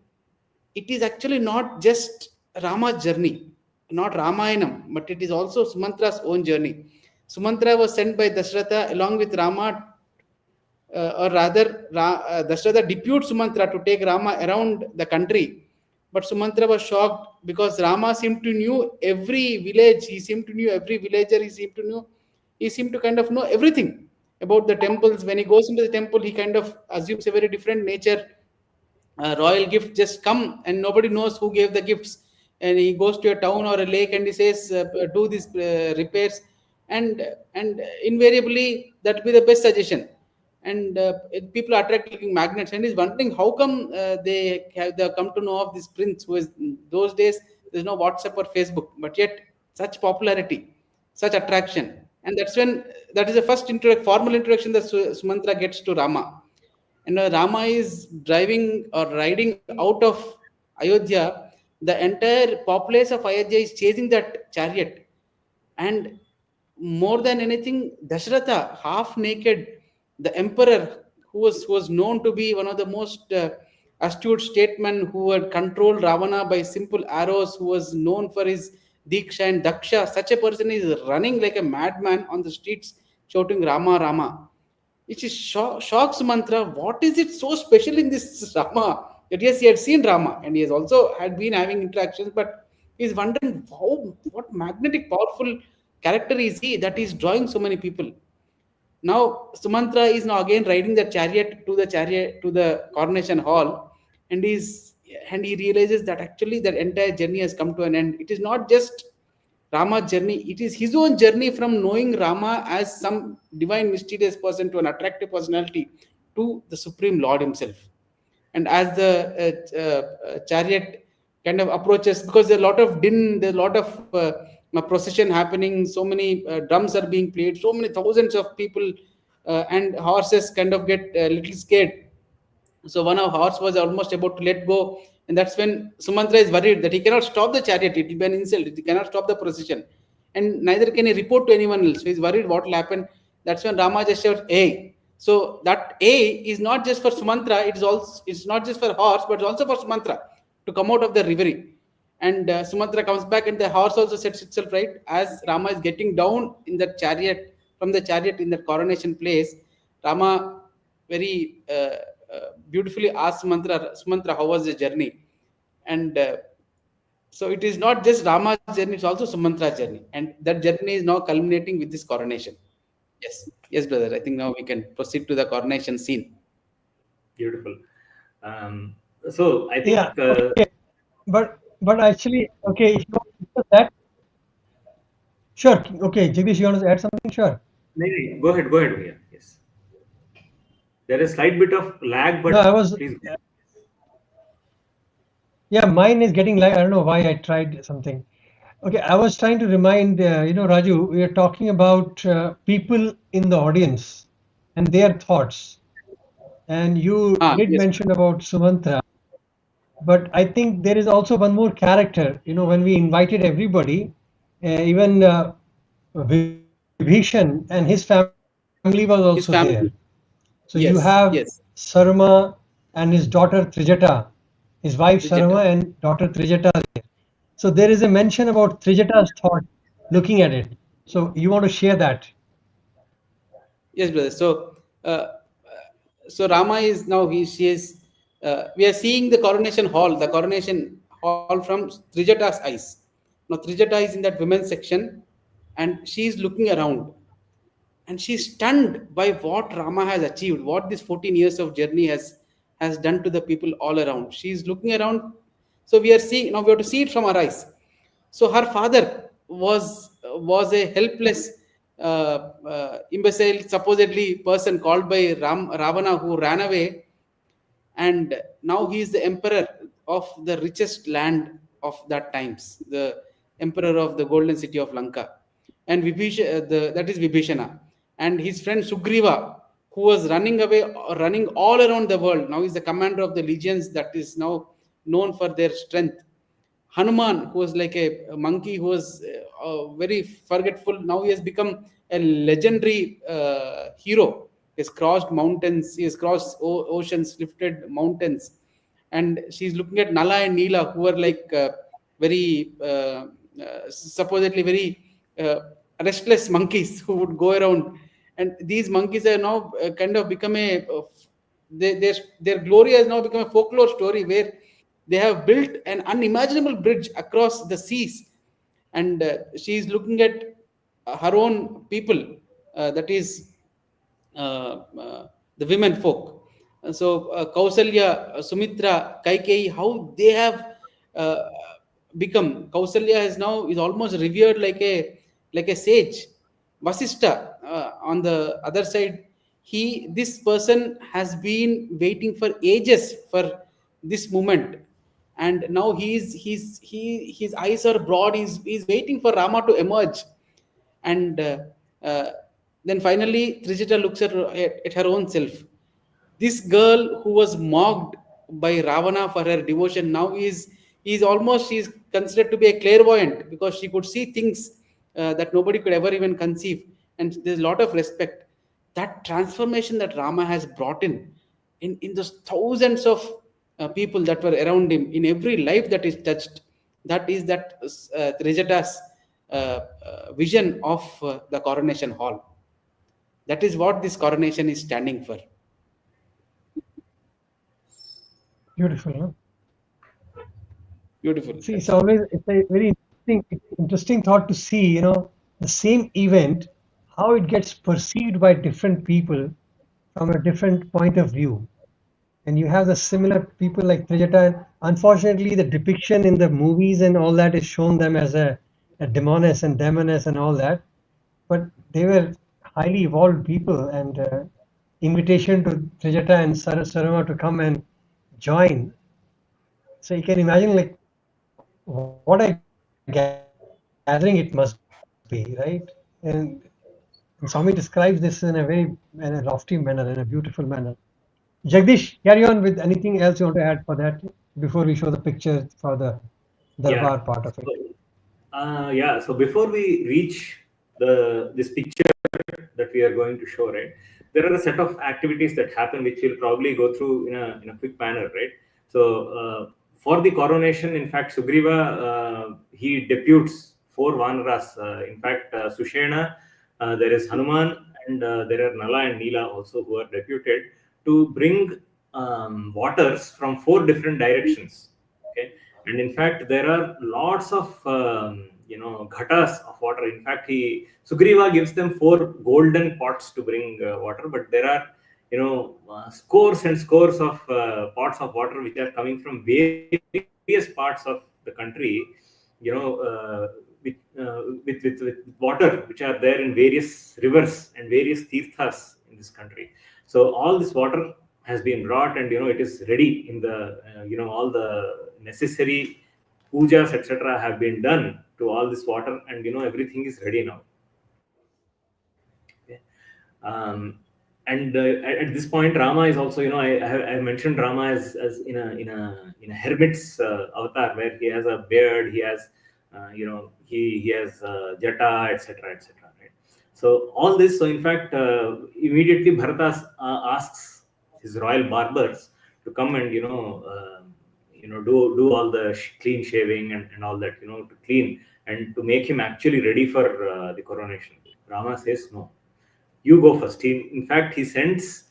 it is actually not just Rama's journey, not Ramayanam, but it is also Sumantra's own journey. Sumantra was sent by Dasharatha along with Rama, or rather, Dasharatha deputed Sumantra to take Rama around the country. But Sumantra was shocked because Rama seemed to knew every village. He seemed to knew every villager. He seemed to kind of know everything about the temples. When he goes into the temple, he kind of assumes a very different nature. Royal gift just come and nobody knows who gave the gifts, and he goes to a town or a lake and he says do these repairs, and invariably that will be the best suggestion, and people are attracted looking magnets, and he's wondering how come they come to know of this prince who is, those days there's no WhatsApp or Facebook, but yet such popularity, such attraction. And that is the first formal introduction that Sumantra gets to Rama. And Rama is driving or riding out of Ayodhya. The entire populace of Ayodhya is chasing that chariot, and more than anything, Dasharatha, half naked, the emperor, who was known to be one of the most astute statesmen, who had controlled Ravana by simple arrows, who was known for his Diksha and Daksha. Such a person is running like a madman on the streets, shouting Rama, Rama. Which is shocks Mantra. What is it so special in this Rama? That yes, he had seen Rama and he has also had been having interactions, but he's wondering what magnetic, powerful character is he that is drawing so many people. Now Sumantra is now again riding the chariot to the coronation hall, and he realizes that actually that entire journey has come to an end. It is not just Rama's journey, it is his own journey from knowing Rama as some divine mysterious person to an attractive personality to the Supreme Lord himself. And as the chariot kind of approaches, because there's a lot of din, there's a lot of procession happening, so many drums are being played, so many thousands of people and horses kind of get a little scared. So one of horse was almost about to let go, and that's when Sumantra is worried that he cannot stop the chariot. It will be an insult. He cannot stop the procession, and neither can he report to anyone else. So he's worried what will happen. That's when Rama just shouts, "Hey!" So that "A" is not just for Sumantra. It's not just for horse, but it's also for Sumantra to come out of the reverie. And Sumantra comes back, and the horse also sets itself right as Rama is getting down in the chariot from the chariot in the coronation place. Rama very beautifully asks Sumantra, how was the journey? And so it is not just Rama's journey; it's also Sumantra's journey, and that journey is now culminating with this coronation. Yes, yes, brother. I think now we can proceed to the coronation scene. Beautiful. Um, so I Yeah. think Okay. But actually, okay, if you want to discuss that, sure. Okay, Jagdish, you want to add something? Sure. no, no, go ahead, Bhaiya. Yes, there is slight bit of lag, No, I but was. please. Yeah, mine is getting like I don't know why I tried something. Okay, I was trying to remind Raju, we are talking about people in the audience and their thoughts, and you Ah, did yes, mention about Sumantra, but I think there is also one more character. When we invited everybody, even Vibhishan and his family was also there. his So you family. have Yes, Sarma yes, and his daughter Trijata, his wife Sarma and Trijata. daughter Trijata there. So there is a mention about Trijata's thought looking at it. So you want to share that? Yes, brother. So Rama is now she is. We are seeing the coronation hall from Trijata's eyes. Now Trijata is in that women's section, and she is looking around, and she's stunned by what Rama has achieved, what this 14 years of journey has done to the people all around. She's looking around. So we are seeing now. We have to see it from our eyes. So her father was a helpless, imbecile, supposedly person called by Ravana who ran away, and now he is the emperor of the richest land of that times, the emperor of the golden city of Lanka. And that is Vibhishana, and his friend Sugriva, who was running away, running all around the world, now is the commander of the legions that is now known for their strength. Hanuman, who was like a monkey who was very forgetful, now he has become a legendary hero. He has crossed mountains, he has crossed oceans, lifted mountains. And she's looking at Nala and Neela, who are like very, supposedly very restless monkeys who would go around. And these monkeys are now kind of become their glory has now become a folklore story where they have built an unimaginable bridge across the seas. And she is looking at her own people, that is the women folk. So Kausalya, Sumitra, Kaikeyi, how they have uh, become. Kausalya is almost revered like a sage. Vasista, on the other side, this person has been waiting for ages for this moment, and now his eyes are broad. He's waiting for Rama to emerge, and uh, then finally Trijata looks at her own self. This girl who was mocked by Ravana for her devotion now is almost she's considered to be a clairvoyant because she could see things that nobody could ever even conceive, and there's a lot of respect. That transformation that Rama has brought in those thousands of people that were around him, in every life that is touched, that is that Trijata's vision of the coronation hall. That is what this coronation is standing for. Beautiful, no? Beautiful. See, it's a very interesting thought to see, the same event, how it gets perceived by different people from a different point of view. And you have the similar people like Trijata. And unfortunately, the depiction in the movies and all that is shown them as a demoness and demoness and all that. But they were highly evolved people, and invitation to Trijata and Sarama to come and join. So you can imagine like what a gathering it must be, right? And I mean, And Swami describes this in a lofty manner, in a beautiful manner. Jagdish, carry on with anything else you want to add for that before we show the picture for the Yeah. Darbar part of it. Yeah. So before we reach this picture that we are going to show, right? There are a set of activities that happen, which we'll probably go through in a quick manner, right? So for the coronation, in fact, Sugriva he deputes four Vanaras. In fact, Sushena, there is Hanuman, and there are Nala and Neela also who are deputed to bring waters from four different directions. Okay, and in fact there are lots of ghatas of water. In fact, he Sugriva gives them four golden pots to bring water, but there are scores and scores of pots of water which are coming from various parts of the country, you know uh, with water which are there in various rivers and various tirthas in this country. So all this water has been brought, and it is ready in the all the necessary pujas etc have been done to all this water, and everything is ready now. Okay. And at this point, Rama is also, I mentioned Rama as in a hermit's avatar, where he has a beard, he has he has jata, etc etc, right? So all this, so in fact, immediately Bharata asks his royal barbers to come and do all the clean shaving and all that, to clean and to make him actually ready for the coronation. Rama says no, you go first. In fact, he sends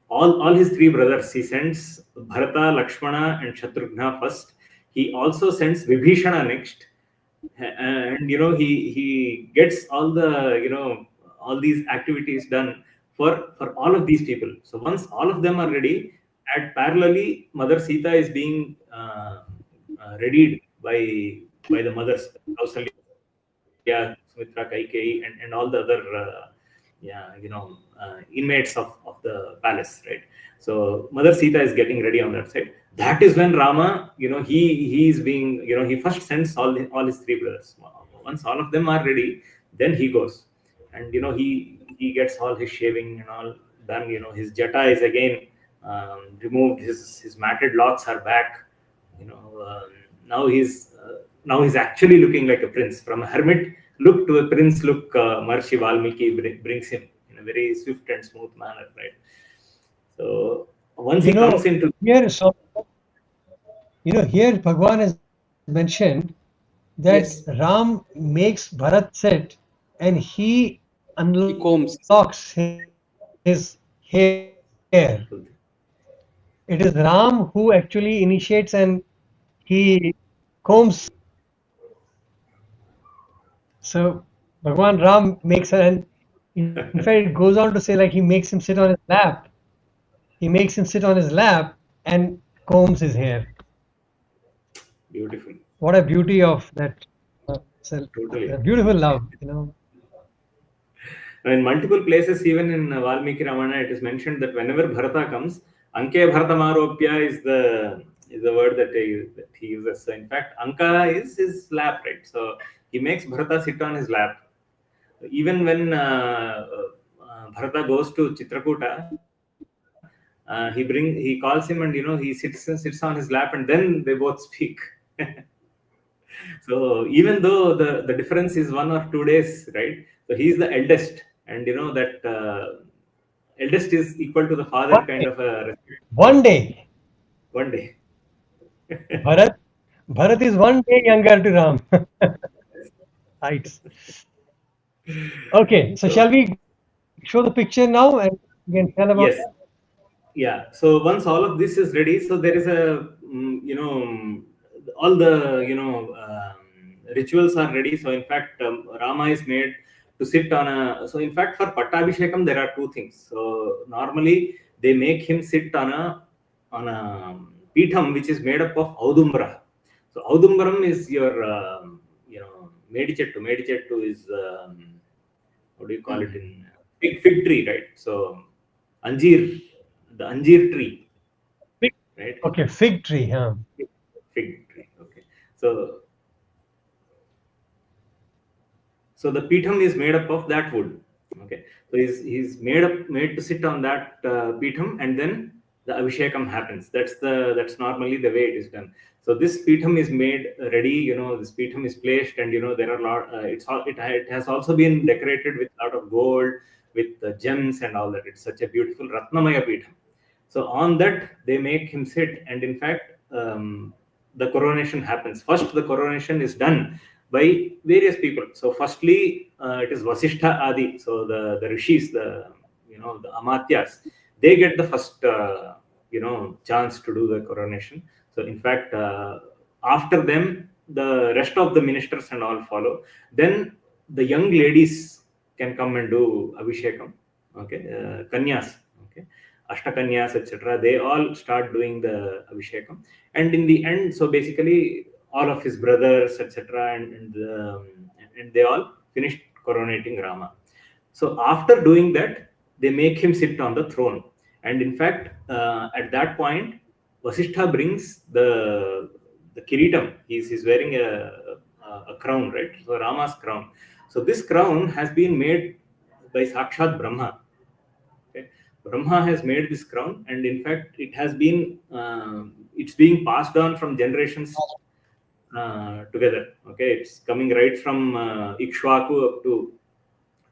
all his three brothers. He sends Bharata, Lakshmana, and Shatrughna first. He also sends Vibhishana next, and he gets all the all these activities done for all of these people. So once all of them are ready, at parallelly, Mother Sita is being readied by the mothers, Kausalya, Sumitra, Kaikeyi, and all the other inmates of the palace, right? So Mother Sita is getting ready on that side. That is when Rama, he is being, he first sends all his three brothers. Once all of them are ready, then he goes, and he gets all his shaving and all done. His jata is again removed. His matted locks are back. You know, now he's actually looking like a prince. From a hermit look to a prince look. Maharishi Valmiki brings him in a very swift and smooth manner, right? So once he comes into Here, here Bhagwan has mentioned that Yes, Ram makes Bharat sit and he he combs. unlocks his hair. It is Ram who actually initiates and he combs. So Bhagwan Ram makes her, and in fact it goes on to say like he makes him sit on his lap. He makes him sit on his lap and combs his hair. beautiful, What a beauty of that. So, totally. beautiful love. Now, in multiple places, even in Valmiki Ramana, it is mentioned that whenever Bharata comes, Anke Bharatamarupya is the word that he uses. So, in fact, Anka is his lap, right? So, he makes Bharata sit on his lap. Even when Bharata goes to Chitrakuta, he calls him, and he sits on his lap, and then they both speak. So even though the difference is 1 or 2 days, right? So he's the eldest, and that eldest is equal to the One father, kind day, of a respect. one day, One day. Bharat, Bharat is one day younger to Ram. Heights. Okay, so So shall we show the picture now and we can tell about yes, yeah. So once all of this is ready, so there is a all the rituals are ready. So in fact, Rama is made to sit on a. So in fact, for Pattaabhishekam there are two things. So normally they make him sit on a pitham which is made up of audumbra. So audumbaram is your medichettu. Medichettu is what do you call it in fig tree, right? So Anjeer, the Anjeer tree, fig. right? Okay, fig tree. Huh? Fig tree. Okay. So the pitham is made up of that wood. Okay, so he's made to sit on that Peetham, and then the Abhishekam happens. That's normally the way it is done. So this Peetham is made ready. This Peetham is placed, and there are a lot. It has also been decorated with a lot of gold, with gems and all that. It's such a beautiful Ratnamaya Peetham. So on that they make him sit, and in fact the coronation happens. First, the coronation is done by various people. So firstly, it is Vasishtha Adi. So the rishis, the Amatyas, they get the first chance to do the coronation. So in fact, after them, the rest of the ministers and all follow. Then the young ladies can come and do Abhishekam. Okay, Kanyas. Okay, Ashtakanyas, etc. They all start doing the Abhishekam, and in the end, so basically all of his brothers, etc., and they all finished coronating Rama. So after doing that, they make him sit on the throne, and in fact, at that point, Vasishtha brings the kiritam. He's wearing a crown, right? So Rama's crown. So this crown has been made by Sakshat Brahma. Okay. Brahma has made this crown, and in fact, it's being passed on from generations together. Okay, it's coming right from Ikshvaku up to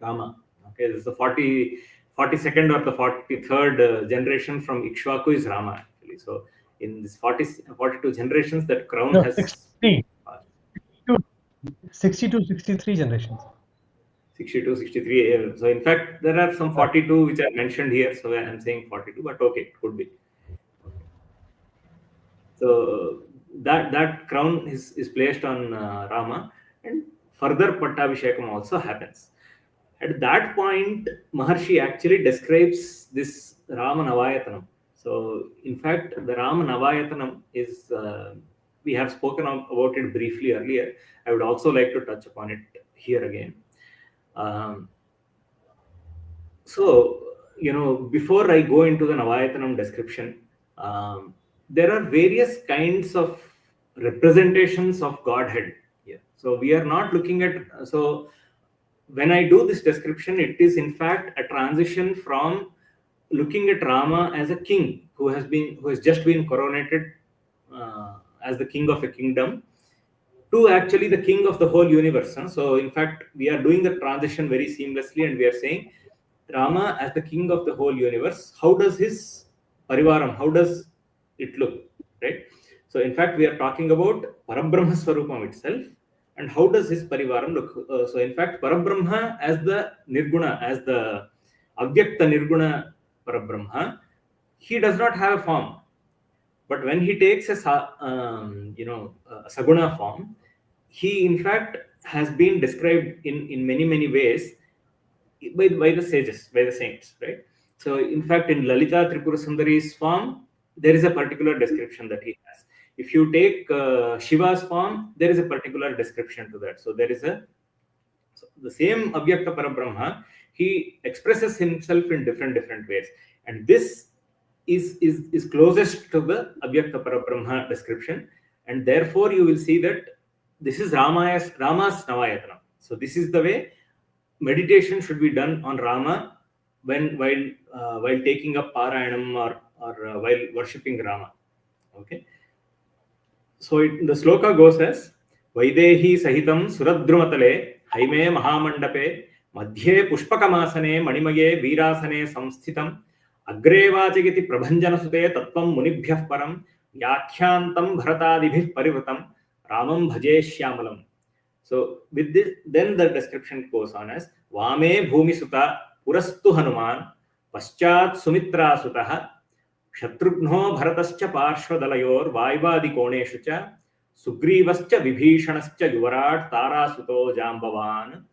Rama. Okay, this is the 42nd or the 43rd generation from Ikshvaku is Rama actually. So in this 42 generations, that crown No, has 60, 62, 63 generations. 62, 63. So in fact, there are some 42 which are mentioned here. So I'm saying 42, but okay, it could be. So that crown is placed on Rama, and further Pattaabhishekam also happens. At that point, Maharshi actually describes this Rama Navayatanam. So in fact, the Rama Navayatanam is we have spoken about it briefly earlier. I would also like to touch upon it here again. So, before I go into the Navayatanam description, there are various kinds of representations of Godhead here. So, we are not looking at, so when I do this description, it is in fact a transition from looking at Rama as a king who has just been coronated as the king of a kingdom, to actually the king of the whole universe. So, in fact, we are doing the transition very seamlessly, and we are saying Rama as the king of the whole universe. How does his parivaram, how does it look, right? So, in fact, we are talking about Parabrahma Swarupam itself, and how does his parivaram look? So, in fact, Parabrahma as the Nirguna, as the Avyakta Nirguna Parabrahma, he does not have a form. But when he takes a Saguna form, he in fact has been described in many ways by the sages, by the saints, right? So in fact, in Lalita Tripura Sundari's form, there is a particular description that he has. If you take Shiva's form, there is a particular description to that. So there is the same Avyakta Parabrahma, he expresses himself in different ways, and this is closest to the Avyakta Parabrahma description, and therefore you will see that this is Rama's Navayatanam. So this is the way meditation should be done on Rama while taking up Parayanam or while worshipping Rama. Okay. So the sloka goes as Vaidehi Sahitam Suradrumatale Haime Mahamandape Madhye Pushpakamasane Manimage Virasane Samsthitam Agrevachagiti Prabhanjanasute Tattvam Munibhyah Param Yakyantam Bharatadibhih Parivratam Ramam Bhaje Shyamalam. So with this, then the description goes on as Vame Bhumi Suta Purastu Hanuman Paschat Sumitra Sutaha Shatrugno Bharatascha Parshvadalayor Vaivadi Koneshucha Sugrivascha Vibhishanascha Yuvarat Tara Suto Jambavan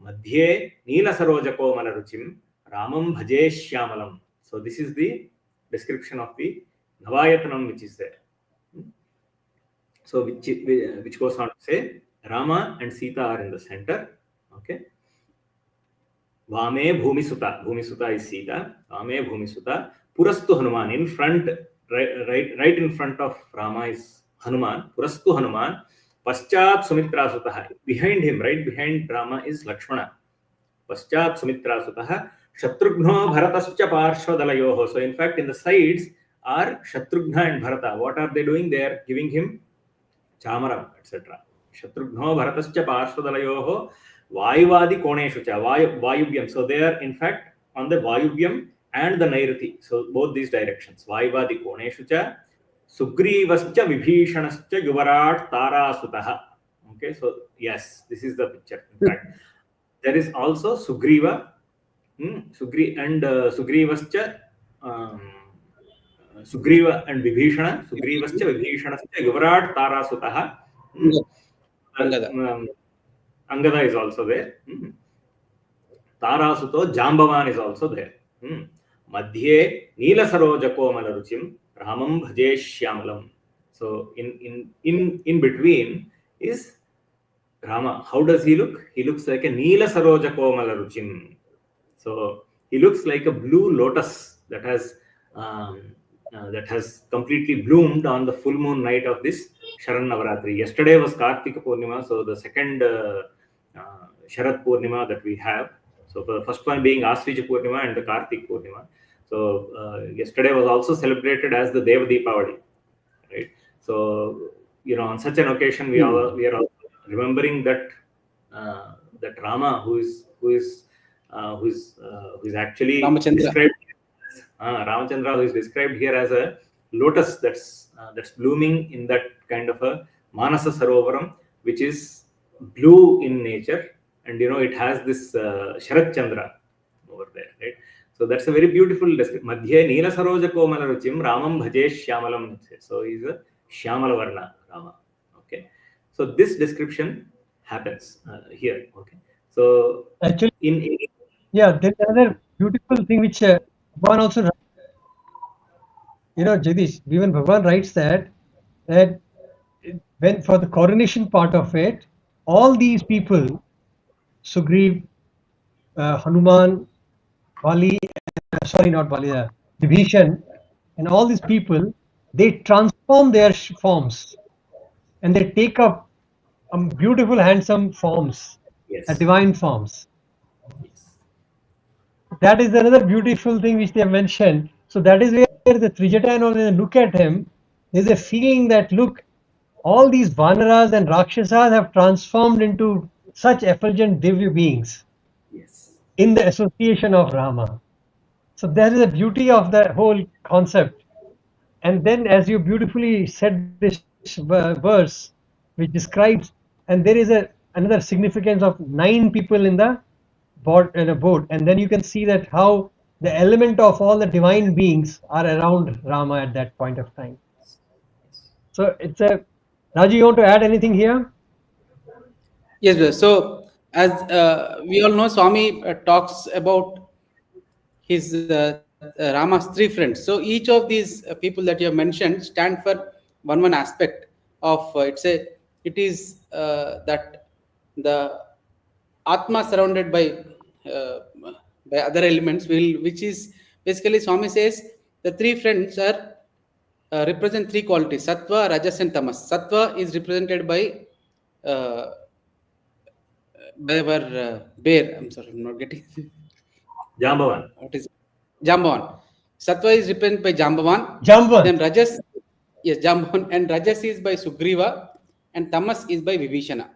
Madhye Neela Sarojako Malaruchim Ramam Bhaje Shyamalam. So this is the description of the Navayatanam which is there. So which goes on to say Rama and Sita are in the center. Okay. Vame Bhumi Suta. Bhumi Suta is Sita. Vame Bhumi Suta. Purastu Hanuman. In front, right in front of Rama is Hanuman. Purastu Hanuman. Paschat Sumitra Sutaha. Behind him, right behind Rama is Lakshmana. Paschat Sumitra Sutah, Shatrughno Bharatascha Parshvadalayoho. So in fact, in the sides are Shatrughna and Bharata. What are they doing? They are giving him Chamaram, etc. Shatrughno Bharatascha Parshvadalayoho, Vayuvadi Koneshucha, Vayuvyam. So they are in fact on the Vayuvyam and the Nairati. So both these directions. Vayuvadi Koneshucha, Sugrivascha Vibhishanascha Yuvarat Tarasutaha. Okay, so yes, this is the picture. In fact, there is also Sugriva, Sugrivascha, Sugriva and Vibhishana, Sugrivascha Vibhishanascha Yuvarat Tarasutaha. Angada. Angada is also there. Tarasuto Jambavan is also there. Madhye Neela Saroja Komala Ruchim Ramam Bhaje Shyamalam. So in between is Rama. How does he look? He looks like a Neela Saroja Komala Ruchim. So he looks like a blue lotus that has completely bloomed on the full moon night of this Sharan Navaratri. Yesterday was Kartika Purnima, so the second Sharat Purnima that we have. So the first one being Asvija Purnima and the Kartik Purnima. So yesterday was also celebrated as the Deva Deepavali, right? So on such an occasion we are also remembering that that Rama who is actually Ramachandra. described Ramachandra, who is described here as a lotus that's blooming in that kind of a Manasa Sarovaram, which is blue in nature, and it has this Sharat Chandra over there, right? So that's a very beautiful description. Madhye Neela Saroja Komala Ruchim Ramam Bhaje Shyamalam. So he's a Shyamala Varna Rama. Okay, so this description happens here. Okay, so Actually, in yeah, there's another beautiful thing which Bhagavan also writes. Jagdish, even Bhagavan writes that when for the coronation part of it, all these people, Sugriv, Hanuman, Bali, sorry, not Bali, Vibhishan, and all these people, they transform their forms and they take up beautiful, handsome forms, yes, divine forms. yes. That is another beautiful thing which they have mentioned. So that is where the Trijata and all, when they look at him, there's a feeling that, look, all these Vanaras and Rakshasas have transformed into such effulgent Divya beings Yes. in the association of Rama. So there is a beauty of the whole concept. And then, as you beautifully said, this verse which describes, and there is another significance of 9 people in a boat, and then you can see that how the element of all the divine beings are around Rama at that point of time. So it's Raju, you want to add anything here? Yes, brother. So as we all know, Swami talks about his Rama's 3 friends. So each of these people that you have mentioned stand for one aspect of it is that the Atma surrounded by other elements which is basically Swami says the 3 friends are represent 3 qualities: Sattva, Rajas, and Tamas. Sattva is represented by our bear. I'm sorry, I'm not getting. Jambavan. What is it? Jambavan. Sattva is represented by Jambavan. Jamban. Then Rajas, yes, Jambavan, and Rajas is by Sugriva, and Tamas is by Vibhishana.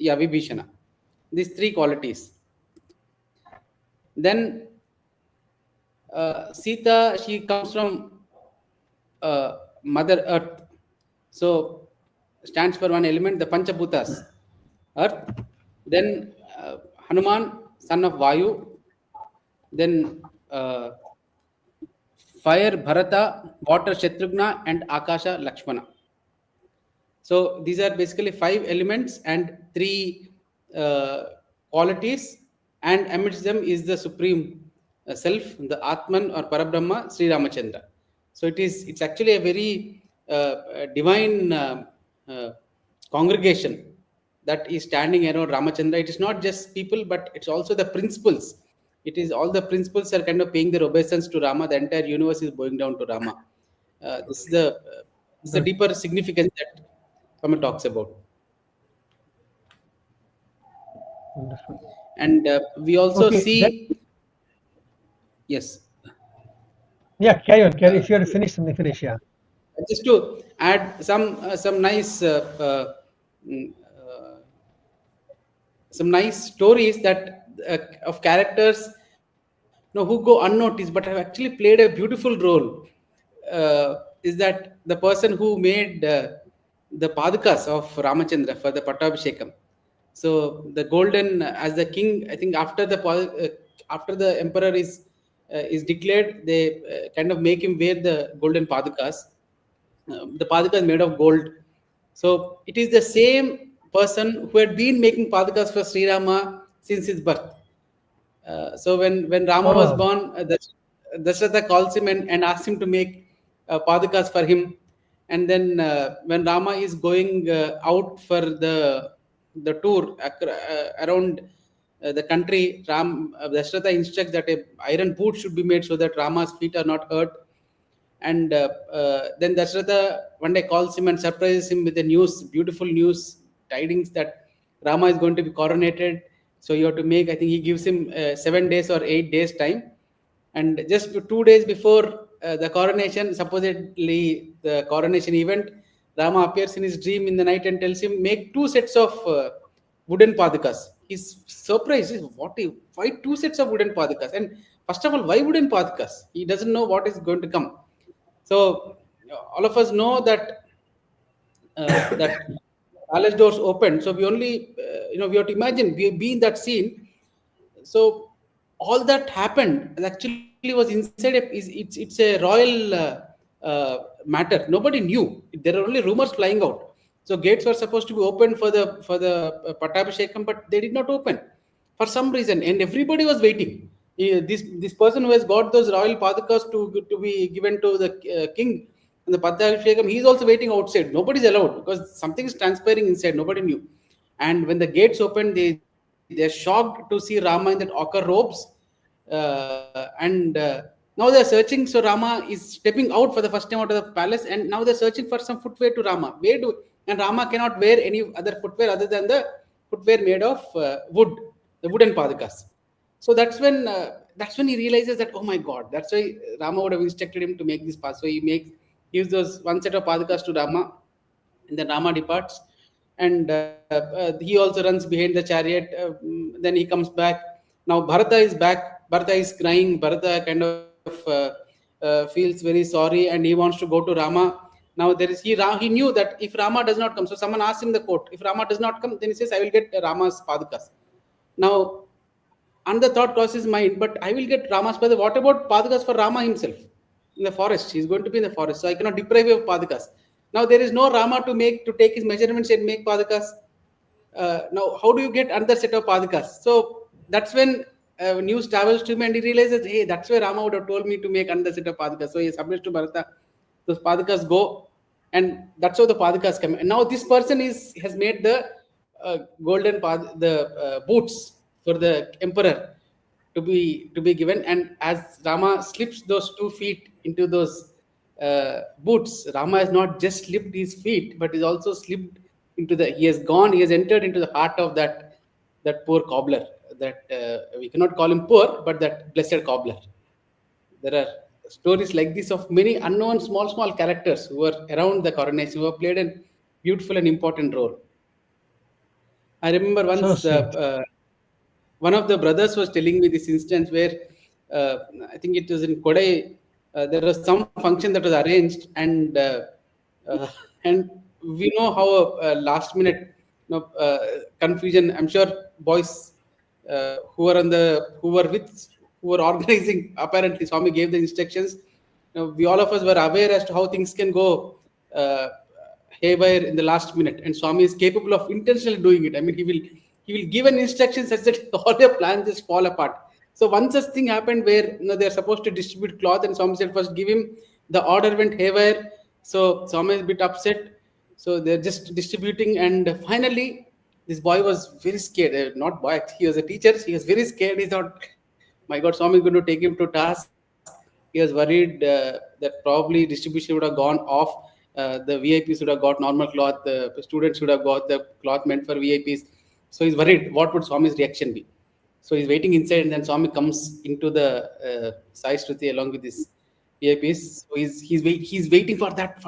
Vibhishana. These 3 qualities. Then Sita, she comes from Mother Earth. So stands for one element, the Panchabhutas, Earth. Then Hanuman, son of Vayu. Then fire Bharata, water Shatrughna, and Akasha Lakshmana. So these are basically 5 elements and 3 qualities, and amidst them is the supreme self, the Atman or Parabrahma, Sri Ramachandra. So it's actually a very divine congregation that is standing around Ramachandra. It is not just people, but it's also the principles. It is all the principles are kind of paying their obeisance to Rama. The entire universe is bowing down to Rama. This is the deeper significance that Rama talks about. Wonderful. And we also Okay, then, see, yes. yeah, carry on. Carry. Uh, If you have to finish something, finish. Yeah. just to add some nice mm, uh, some nice stories that of characters, who go unnoticed but have actually played a beautiful role, is that the person who made the padakas of Ramachandra for the Pattaabhishekam. So the golden, as the king, I think after the emperor is declared, they kind of make him wear the golden padakas. The padaka is made of gold. So it is the same person who had been making padakas for Sri Rama since his birth. So when Rama was Oh, born, Dasharatha calls him and asks him to make padakas for him. And then when Rama is going out for the tour around the country, Dasharatha instructs that a iron boot should be made so that Rama's feet are not hurt. And then Dasharatha one day calls him and surprises him with the news, beautiful news, tidings that Rama is going to be coronated. So you have to make, I think he gives him 7 days or 8 days time. And just 2 days before the coronation, supposedly the coronation event, Rama appears in his dream in the night and tells him, make 2 sets of wooden padakas. He's surprised. Why 2 sets of wooden padakas? And first of all, why wooden padakas? He doesn't know what is going to come. So all of us know that palace doors open. So we only, we have to imagine, we be in that scene. So all that happened actually was inside it's a royal matter. Nobody knew. There are only rumors flying out. So gates were supposed to be open for the Pattaabhishekam, but they did not open for some reason, and everybody was waiting. This person who has got those royal padakas to be given to the king and the Pattaabhishekam, he's also waiting outside. Nobody's allowed because something is transpiring inside. Nobody knew. And when the gates opened, they're shocked to see Rama in that ochre robes. And now they're searching. So Rama is stepping out for the first time out of the palace, and now they're searching for some footwear to Rama. And Rama cannot wear any other footwear other than the footwear made of wood, the wooden padakas. So that's when he realizes that, oh my God, that's why Rama would have instructed him to make this path. So gives those 1 set of padakas to Rama, and then Rama departs. And he also runs behind the chariot. Then he comes back. Now Bharata is back. Bharata is crying. Bharata kind of feels very sorry, and he wants to go to Rama. Now he knew that if Rama does not come, so someone asked him in the court, if Rama does not come, then he says, I will get Rama's padakas. Now and the thought crosses his mind, but I will get Rama's padakas. What about padakas for Rama himself in the forest? He's going to be in the forest, so I cannot deprive him of padakas. Now there is no Rama to take his measurements and make padakas. Now how do you get another set of padakas? So that's when news travels to him, and he realizes, hey, that's where Rama would have told me to make another set of padakas. So he submits to Bharata. Those padakas go, and that's how the padakas come. And now this person has made the boots for the emperor to be given. And as Rama slips those 2 feet into those boots, Rama has not just slipped his feet, but is also slipped he has entered into the heart of that poor cobbler. That we cannot call him poor, but that blessed cobbler. There are stories like this of many unknown small characters who were around the coronation, who have played a beautiful and important role. I remember so once sweet. one of the brothers was telling me this instance where I think it was in Kodai. There was some function that was arranged, and we know how a last minute confusion. I'm sure boys who were organizing, apparently Swami gave the instructions. We all of us were aware as to how things can go uh, haywire in the last minute, and Swami is capable of intentionally doing it. I mean, he will give an instruction such that all their plans just fall apart. So one such thing happened where they're supposed to distribute cloth, and Swami said first give him. The order went haywire, so Swami is a bit upset. So they're just distributing, and finally this boy was very scared. Not boy, he was a teacher. He was very scared. He thought, my God, Swami is going to take him to task. He was worried that probably distribution would have gone off. The VIPs would have got normal cloth. The students would have got the cloth meant for VIPs. So he's worried what would Swami's reaction be. So he's waiting inside, and then Swami comes into the Sai Shruti along with his VIPs. So he's waiting for that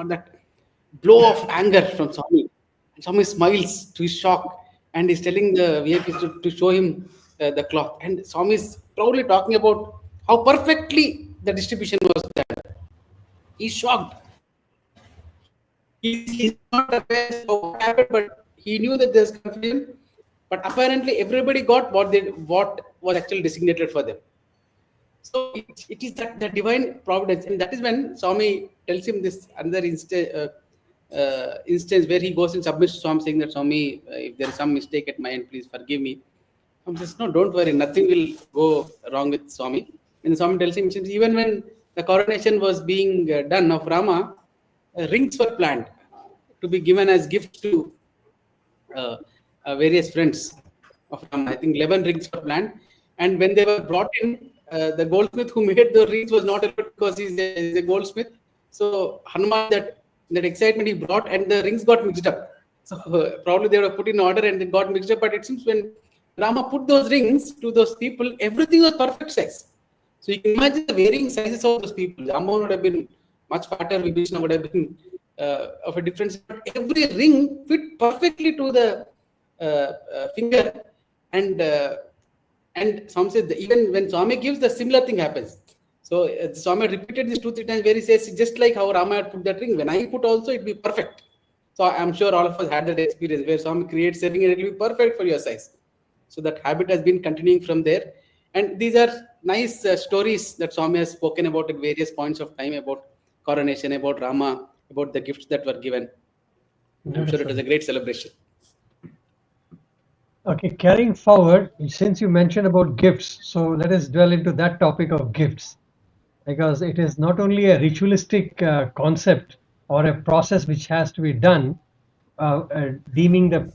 blow of anger from Swami. And Swami smiles to his shock, and he's telling the VIPs to show him the cloth. And Swami is proudly talking about how perfectly the distribution was done. He's shocked. He's not aware of what happened, but he knew that there's confusion. But apparently, everybody got what was actually designated for them. So it is that the divine providence, and that is when Swami tells him this another instance where he goes and submits to Swami, saying that Swami, if there is some mistake at my end, please forgive me. Swami says, no, don't worry, nothing will go wrong with Swami. And Swami tells him, even when the coronation was being done of Rama, rings were planned to be given as gifts to various friends of Rama. I think 11 rings were planned. And when they were brought in, the goldsmith who made the rings was not allowed because he's a goldsmith. So Hanuman, that excitement he brought, and the rings got mixed up. So probably they were put in order and it got mixed up. But it seems when Rama put those rings to those people, everything was perfect size. So you can imagine the varying sizes of those people. Rama would have been much fatter, Vibhishana would have been of a different size. But every ring fit perfectly to the finger. And Swami says even when Swami gives, the similar thing happens. So Swami repeated this 2-3 times where he says, just like how Rama had put that ring, when I put also, it'll be perfect. So I'm sure all of us had that experience where Swami creates a ring and it'll be perfect for your size. So that habit has been continuing from there. And these are nice stories that Swami has spoken about at various points of time about coronation, about Rama, about the gifts that were given. I'm sure it was a great celebration. Okay, carrying forward, since you mentioned about gifts, so let us dwell into that topic of gifts, because it is not only a ritualistic concept or a process which has to be done, deeming the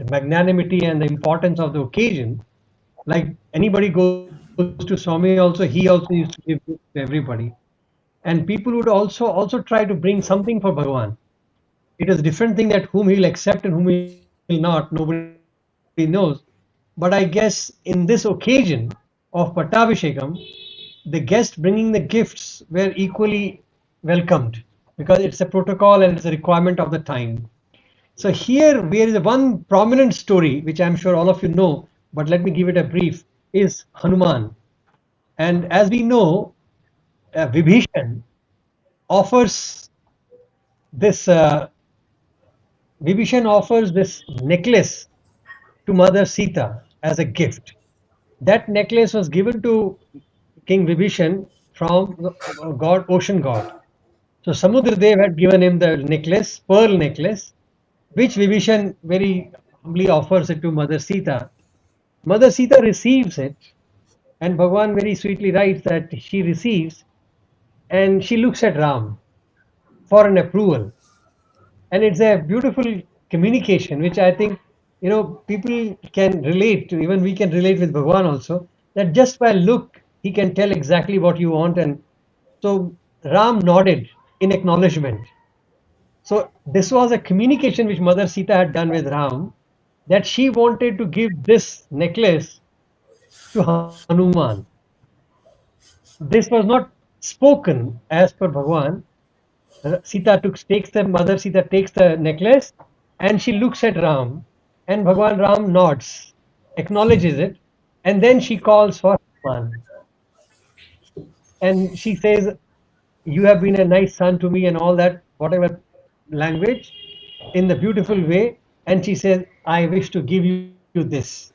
magnanimity and the importance of the occasion. Like anybody goes to Swami, also he also used to give gifts to everybody, and people would also try to bring something for Bhagavan. It is a different thing that whom he'll accept and whom he'll not, nobody knows. But I guess in this occasion of Pattaabhishekam, the guests bringing the gifts were equally welcomed, because it's a protocol and it's a requirement of the time. So here there is one prominent story which I'm sure all of you know, but let me give it a brief, is Hanuman. And as we know, Vibhishan offers this necklace to Mother Sita as a gift. That necklace was given to King Vibhishan from God, ocean god. So Samudradev had given him the necklace, pearl necklace, which Vibhishan very humbly offers it to Mother Sita. Mother Sita receives it, and Bhagavan very sweetly writes that she receives and she looks at Ram for an approval. And it's a beautiful communication, which I think, people can relate to. Even we can relate with Bhagavan also, that just by look, he can tell exactly what you want. And so Ram nodded in acknowledgement. So this was a communication which Mother Sita had done with Ram, that she wanted to give this necklace to Hanuman. This was not spoken as per Bhagavan. Mother Sita takes the necklace and she looks at Ram, and Bhagavan Ram nods, acknowledges it, and then she calls for Hanuman. And she says, you have been a nice son to me, and all that, whatever language, in the beautiful way. And she says, I wish to give you this.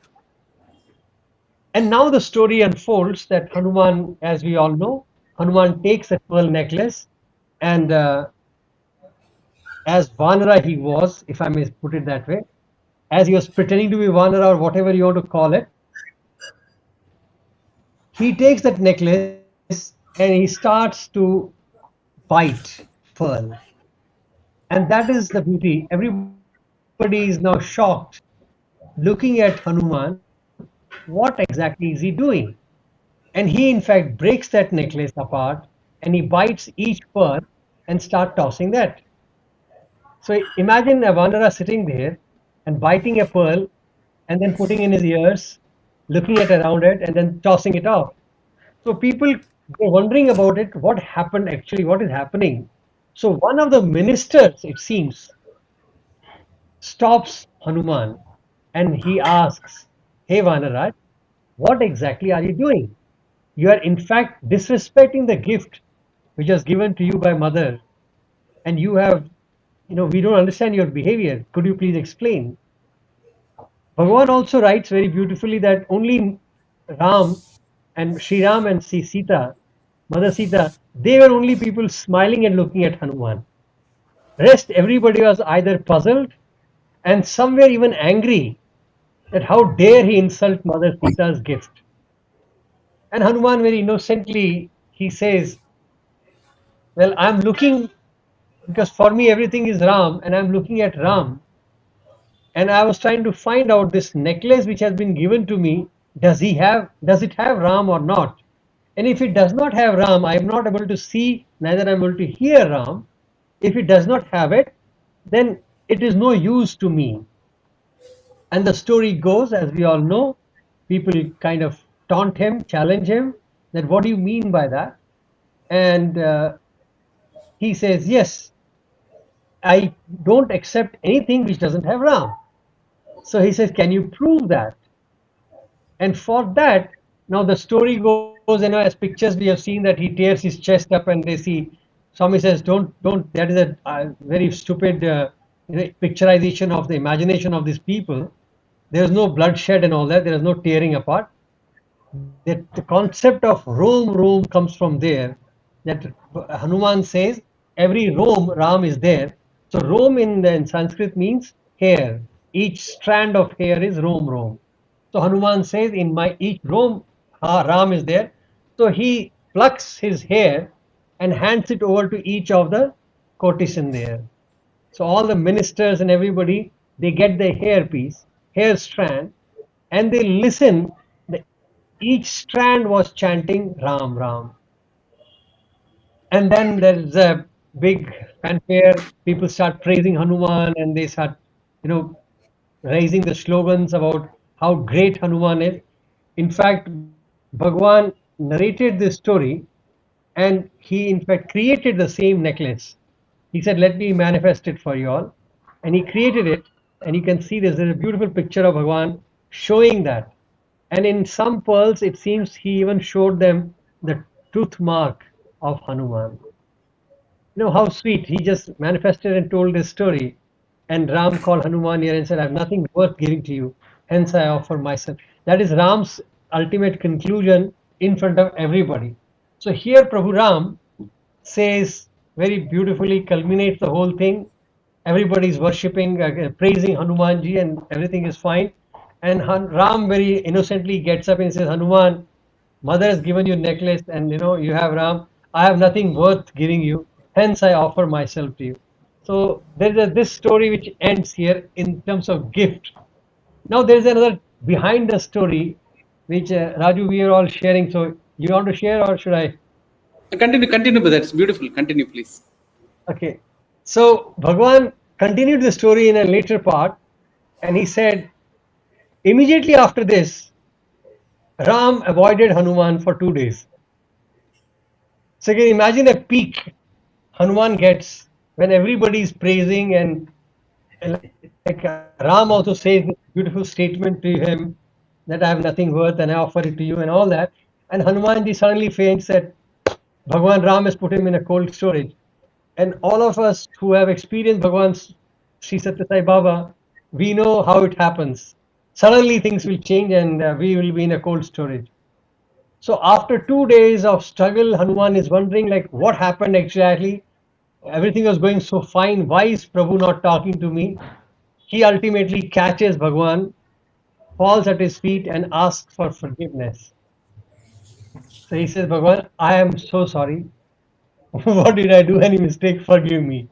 And now the story unfolds that Hanuman, as we all know, Hanuman takes a pearl necklace, and as Vanara he was, if I may put it that way, as he was pretending to be Vanara or whatever you want to call it, he takes that necklace and he starts to bite pearl. And that is the beauty. Everybody is now shocked, looking at Hanuman. What exactly is he doing? And he in fact breaks that necklace apart and he bites each pearl and start tossing that. So imagine a wanderer sitting there and biting a pearl and then putting in his ears, looking at around it, and then tossing it off. So people were wondering about it, what happened actually, what is happening. So one of the ministers, it seems, stops Hanuman and he asks, "Hey Vanaraj, what exactly are you doing? You are in fact disrespecting the gift which was given to you by mother, and you have, we don't understand your behavior. Could you please explain?" Bhagavan also writes very beautifully that only Ram and Sri Ram and Sita, Mother Sita, they were only people smiling and looking at Hanuman. Rest, everybody was either puzzled and some were even angry that how dare he insult Mother Sita's gift. And Hanuman very innocently, he says, well, I'm looking, because for me everything is Ram and I'm looking at Ram. And I was trying to find out this necklace which has been given to me, does it have Ram or not? And if it does not have Ram, I am not able to see, neither am I able to hear Ram. If it does not have it, then it is no use to me. And the story goes, as we all know, people kind of taunt him, challenge him, that what do you mean by that? And he says, yes, I don't accept anything which doesn't have Ram. So he says, can you prove that? And for that, now the story goes, as pictures we have seen that he tears his chest up and they see, Swami says, don't, that is a very stupid picturization of the imagination of these people. There is no bloodshed and all that, there is no tearing apart. The concept of Rome comes from there, that Hanuman says, every Ram is there. So Rome in Sanskrit means hair. Each strand of hair is Rome. So Hanuman says, in my each Ram is there. So he plucks his hair and hands it over to each of the courtesan there. So all the ministers and everybody, they get their hair strand, and they listen. Each strand was chanting Ram. And then there's a big fanfare. People start praising Hanuman and they start, raising the slogans about how great Hanuman is. In fact, Bhagwan narrated this story and he in fact created the same necklace. He said, let me manifest it for you all. And he created it, and you can see there's a beautiful picture of Bhagwan showing that. And in some pearls, it seems he even showed them the tooth mark of Hanuman. How sweet. He just manifested and told this story. And Ram called Hanuman here and said, I have nothing worth giving to you. Hence I offer myself. That is Ram's ultimate conclusion in front of everybody. So here Prabhu Ram says very beautifully, culminates the whole thing. Everybody is worshipping, praising Hanumanji, and everything is fine. And Ram very innocently gets up and says, Hanuman, mother has given you necklace and you have Ram. I have nothing worth giving you. Hence I offer myself to you. So there is this story which ends here in terms of gift. Now there is another behind the story which Raju, we are all sharing. So you want to share or should I? Continue, but that's beautiful. Continue, please. Okay. So Bhagwan continued the story in a later part, and he said, immediately after this, Ram avoided Hanuman for 2 days. So you can imagine a peak Hanuman gets when everybody is praising, and like Ram also says this beautiful statement to him that I have nothing worth and I offer it to you and all that. And Hanumanji suddenly faints that Bhagwan Ram has put him in a cold storage. And all of us who have experienced Bhagwan's Sri Satya Sai Baba, we know how it happens. Suddenly things will change and we will be in a cold storage. So after 2 days of struggle, Hanuman is wondering like what happened exactly. Everything was going so fine. Why is Prabhu not talking to me? He ultimately catches Bhagwan, falls at his feet and asks for forgiveness. So he says, Bhagwan, I am so sorry. What did I do? Any mistake? Forgive me.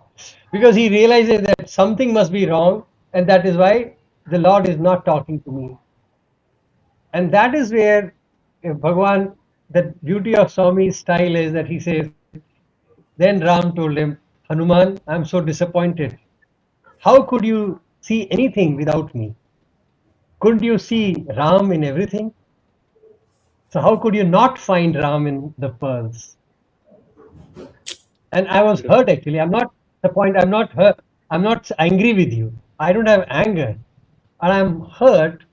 Because he realizes that something must be wrong, and that is why the Lord is not talking to me. And that is where Bhagwan, the beauty of Swami's style is that he says, then Ram told him, Hanuman, I am so disappointed. How could you see anything without me? couldn't you see Ram in everything? So how could you not find Ram in the pearls? And I was hurt actually. I'm not the point. I'm not hurt. I'm not angry with you. I don't have anger. And I'm hurt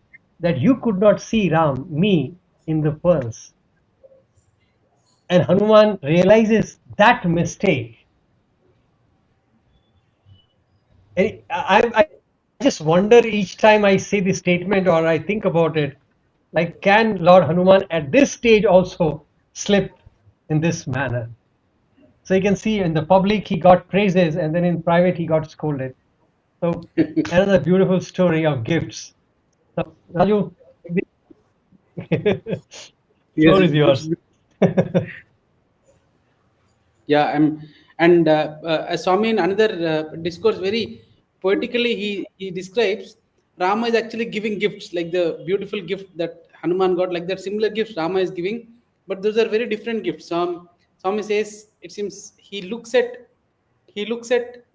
that you could not see Ram, me, in the pearls. And Hanuman realizes that mistake. And I just wonder each time I say this statement or I think about it, like, can Lord Hanuman at this stage also slip in this manner? So you can see in the public he got praises and then in private he got scolded. So another beautiful story of gifts. So Raju, Yes, floor is yours. yeah, and Swami in another discourse very poetically he describes Rama is actually giving gifts like the beautiful gift that Hanuman got, like that similar gifts Rama is giving, but those are very different gifts. Swami says it seems he looks at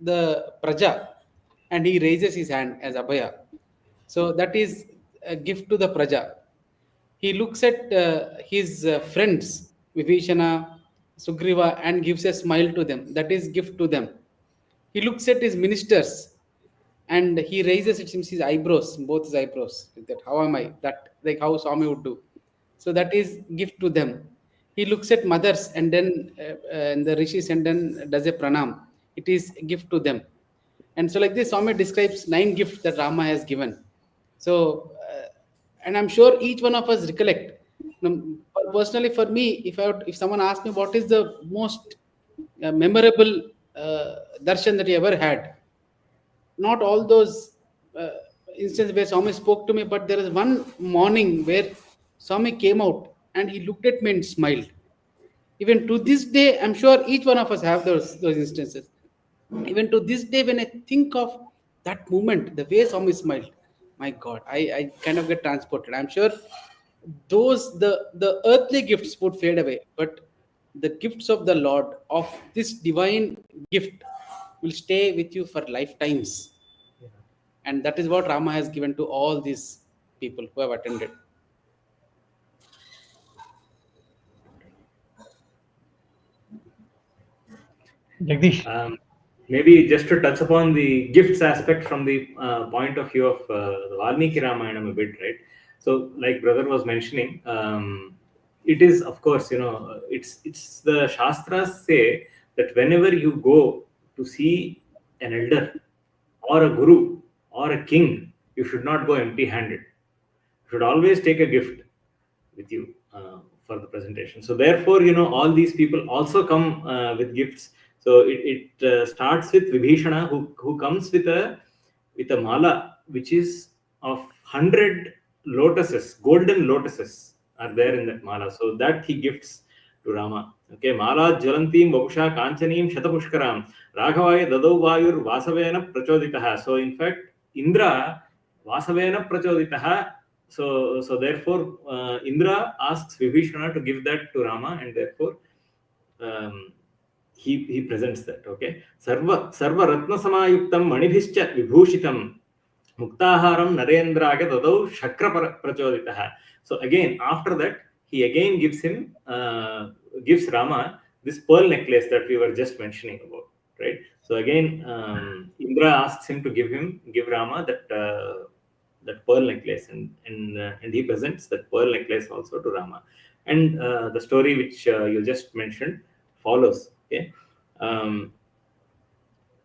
the praja and he raises his hand as Abhaya. So that is a gift to the praja. He looks at his friends, Vibhishana, Sugriva, and gives a smile to them. That is gift to them. He looks at his ministers and he raises, it seems, his eyebrows, both his eyebrows. Like that, how am I? That, like how Swami would do. So that is gift to them. He looks at mothers and then and the rishis and then does a pranam. It is a gift to them. And so, like this, Swami describes 9 gifts that Rama has given. So, and I'm sure each one of us recollect. Personally, for me, if someone asks me what is the most memorable darshan that you ever had, not all those uh, instances where Swami spoke to me, but there is one morning where Swami came out and he looked at me and smiled. Even to this day, I'm sure each one of us have those instances. Even to this day, when I think of that moment, the way Swami smiled, my God, I kind of get transported. I'm sure the earthly gifts would fade away, but the gifts of the Lord, of this divine gift, will stay with you for lifetimes. And that is what Rama has given to all these people who have attended. Jagdish. Maybe just to touch upon the gifts aspect from the point of view of the Valmiki Ramayanam a bit, right? So, like brother was mentioning, it is, of course, it's the Shastras say that whenever you go to see an elder or a guru or a king, you should not go empty-handed. You should always take a gift with you for the presentation. So therefore, all these people also come with gifts. So it starts with Vibhishana, who comes with a mala which is of 100 lotuses, golden lotuses are there in that mala. So that he gifts to Rama. Okay, mala jwalantim vabusha kanchanim shatapushkaram raghavaya dadau vayur vasavena prachoditaha. So in fact, Indra vasavena prachoditaha. So therefore, Indra asks Vibhishana to give that to Rama, and therefore he presents that. Okay, sarva ratna samayuktam manibhischa vibhushitam muktaharam narendraga dadau shakra prachoditaha. So again, after that, he again gives Rama this pearl necklace that we were just mentioning about, right? So again, Indra asks him to give Rama that pearl necklace, and he presents that pearl necklace also to Rama. And the story which you just mentioned follows. Okay.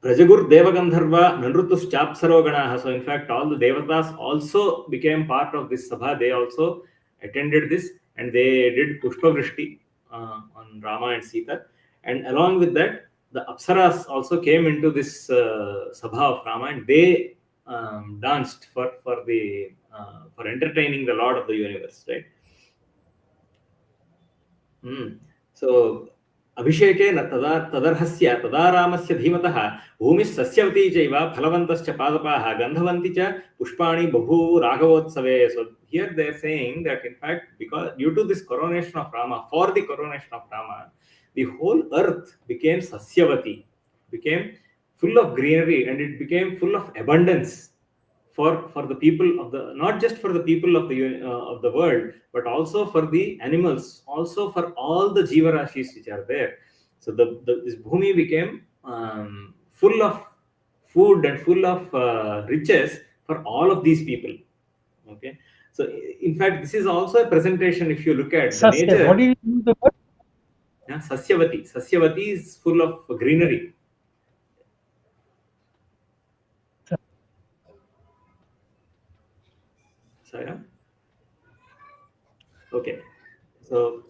Prajagur Devagandharva Nanrutus Chapsaroganaha. So in fact, all the Devatas also became part of this Sabha. They also attended this and they did Pushpavrishti on Rama and Sita. And along with that, the Apsaras also came into this Sabha of Rama, and they danced for entertaining the Lord of the universe, right? So अभिषेके न तदर्हस्य तदा रामस्य धीमतः भूमिः सस्यवती चैव फलवन्तश्च पादपाः गन्धवन्ति च पुष्पाणि बभूवु राघवोत्सवे. So here they are saying that in fact, because due to this coronation of Rama, for the coronation of Rama, the whole earth became sasyavati, became full of greenery, and it became full of abundance for the people of the, not just for the people of the world, but also for the animals, also for all the jiva rashis which are there. So this bhumi became full of food and full of riches for all of these people. Okay, so in fact this is also a presentation. If you look at the Sasya. nature, What do you use the word? yeah, Sasyavati is full of greenery. Sorry, huh? Okay, so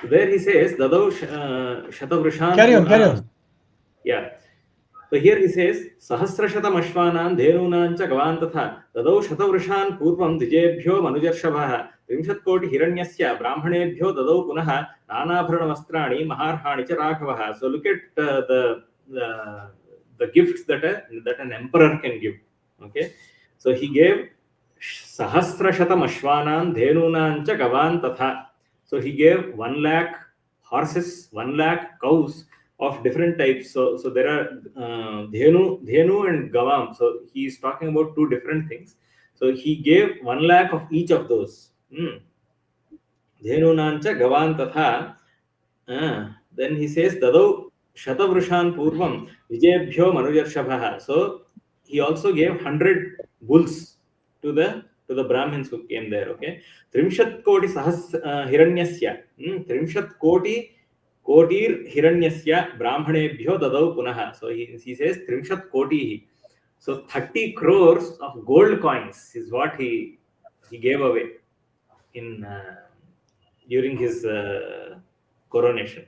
there he says Dadau Shatavrushan Carry on, carry on. yeah. So here he says Sahasrashatam Ashvanan Dhenunancha Gavan Tatha Dadau Shatavrushan Purvam Dijebhyo Manujarshabha Trimshat Koti Hiranyasya Brahmanebhyo Dadau Punaha Nanabharana Vastrani Maharhani Cha Raghavaha. So look at the gifts that an emperor can give. Okay, so he gave Sahasrashatam Ashvanan Dhenunancha Gavan Tatha. So he gave 1 lakh horses, 1 lakh cows of different types. So there are dhenu and gavam. So he is talking about two different things. So he gave 1 lakh of each of those. Dhenu nancha gavan tatha. Then he says dadau shatavrushan purvam vijebhyo manujarshabha. So he also gave 100 bulls to the Brahmins who came there. Okay, Trimshat Koti Sahas Hiranyasya. Trimshat Koti Kotir Hiranyasya Brahmanebhyo Dadau Punaha. So he says Trimshat Koti. So 30 crores of gold coins is what he gave away in during his coronation.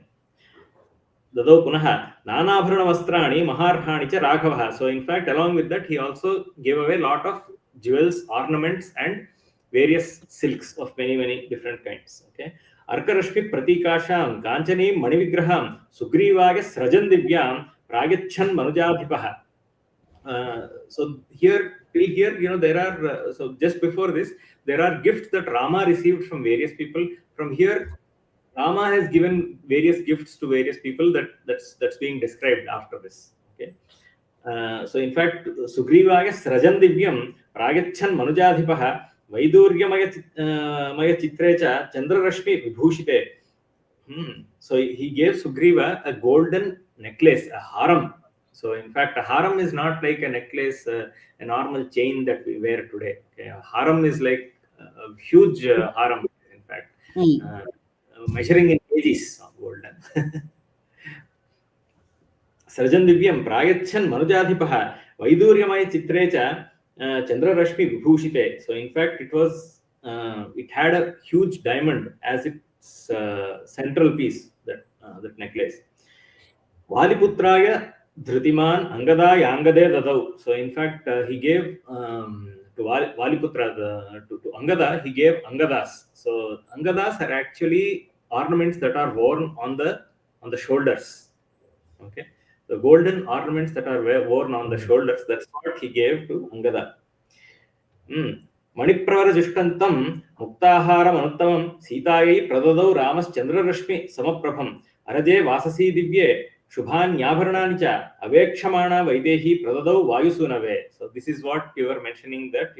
Dadau Punaha Nanabharana Vastrani Maharhani Cha Raghavaha. So in fact, along with that, he also gave away a lot of jewels, ornaments, and various silks of many different kinds. Okay, Arkarashmi Pratikasham Kanchani Manivigraham Sugrivaga Srajan Divyam Pragachan Manujadhipaha. So here till here, there are so just before this there are gifts that Rama received from various people. From here, Rama has given various gifts to various people that's being described after this. Okay. So in fact, Sugrivaya Srajan Divyam Pragachan Manujadhipaha Vaidurya Maya Chitrecha Chandrarashmi Vibhushite. So he gave Sugriva a golden necklace, a haram. So in fact, a haram is not like a necklace, a normal chain that we wear today. Okay? A haram is like a huge haram, in fact, measuring in kgs of golden. Srajan Divyam Pragachan Manujadhipaha Vaiduryamaya Chitrecha Chandrarashmi Vibhushite. So in fact, it had a huge diamond as its central piece, that necklace. Valiputraya Dhrutiman Angada Yangade Dadau. So in fact, he gave to Valiputra, to Angada, he gave Angadas. So Angadas are actually ornaments that are worn on the shoulders. Okay, the golden ornaments that are worn on the shoulders, that's what he gave to Angada. Manipravara Jushkantam Muktaharam Anuttamam Sitayai Pradadau Ramas Chandrarashmi Samaprabham Araje Vasasi Divye Shubhan Yabharananicha Avekshamana Vaidehi Pradadau Vayusunave. So this is what you were mentioning, that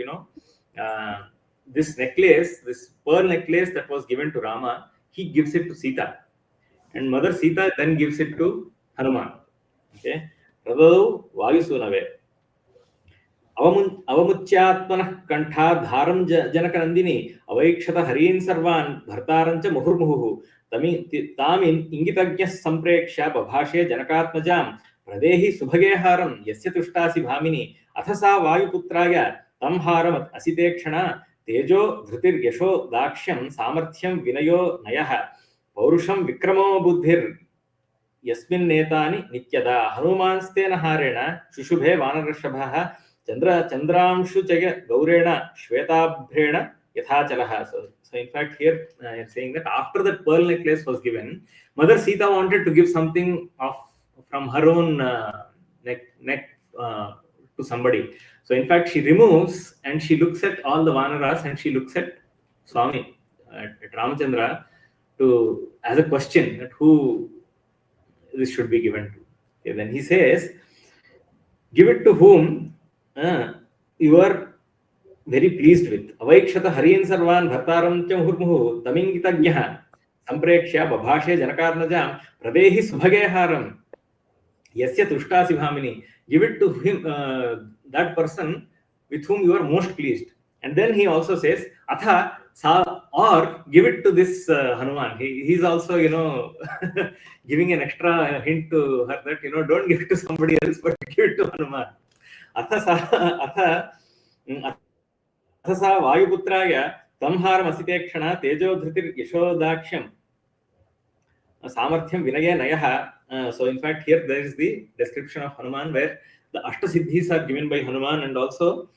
this necklace, this pearl necklace that was given to Rama, he gives it to Sita, and Mother Sita then gives it to Hanuman. Okay, Pradadau Vayusunave. Avamuchyatmanah Kantha Janakanandini Avaikshatha Harin Sarvan Bhartarancha Muhurmuhu Tamin Ingitagya Sampreksha Babhashe Janakatmajam Pradehi Subhageharam Yasya Tushtasi Bhamini Athasa Vayuputraya Tamharam Asitekshana Tejo Dhritir Yasho Dakshyam Samarthyam Vinayo Nayaha Paurusham Vikramo Buddhir Yasmin Netani Nityada Hanumanstena Harena Shushubhe Vanarashabha Chandramshu Chaya Gaurena Shvetabhrena Yathachalaha. So in fact, here I am saying that after that pearl necklace was given, Mother Sita wanted to give something from her own neck to somebody. So in fact, she removes and she looks at all the Vanaras and she looks at Swami, at Ramachandra, as a question that who this should be given to. Okay, then he says, give it to whom? you are very pleased with. Avaikshata Harin Sarvan Bhartaram Cha Muhurmuhu Tamingitagyaha Samprekshya Babhashe Janakarnajam Pradehi Subhageharam Yasya Tushtasi Bhamini. Give it to him, that person with whom you are most pleased. And then he also says, Atha Sa, or give it to this Hanuman. He's also, giving an extra hint to her that, don't give it to somebody else, but give it to Hanuman. Atha Sa, Atha सा वायुपुत्राय संहारमसिते क्षण तेजोधृतिर्यशोदाक्ष्यं सामर्थ्यं विनये नयः. So in fact here there is the description of Hanuman where the Ashtasiddhis are given by Hanuman, and also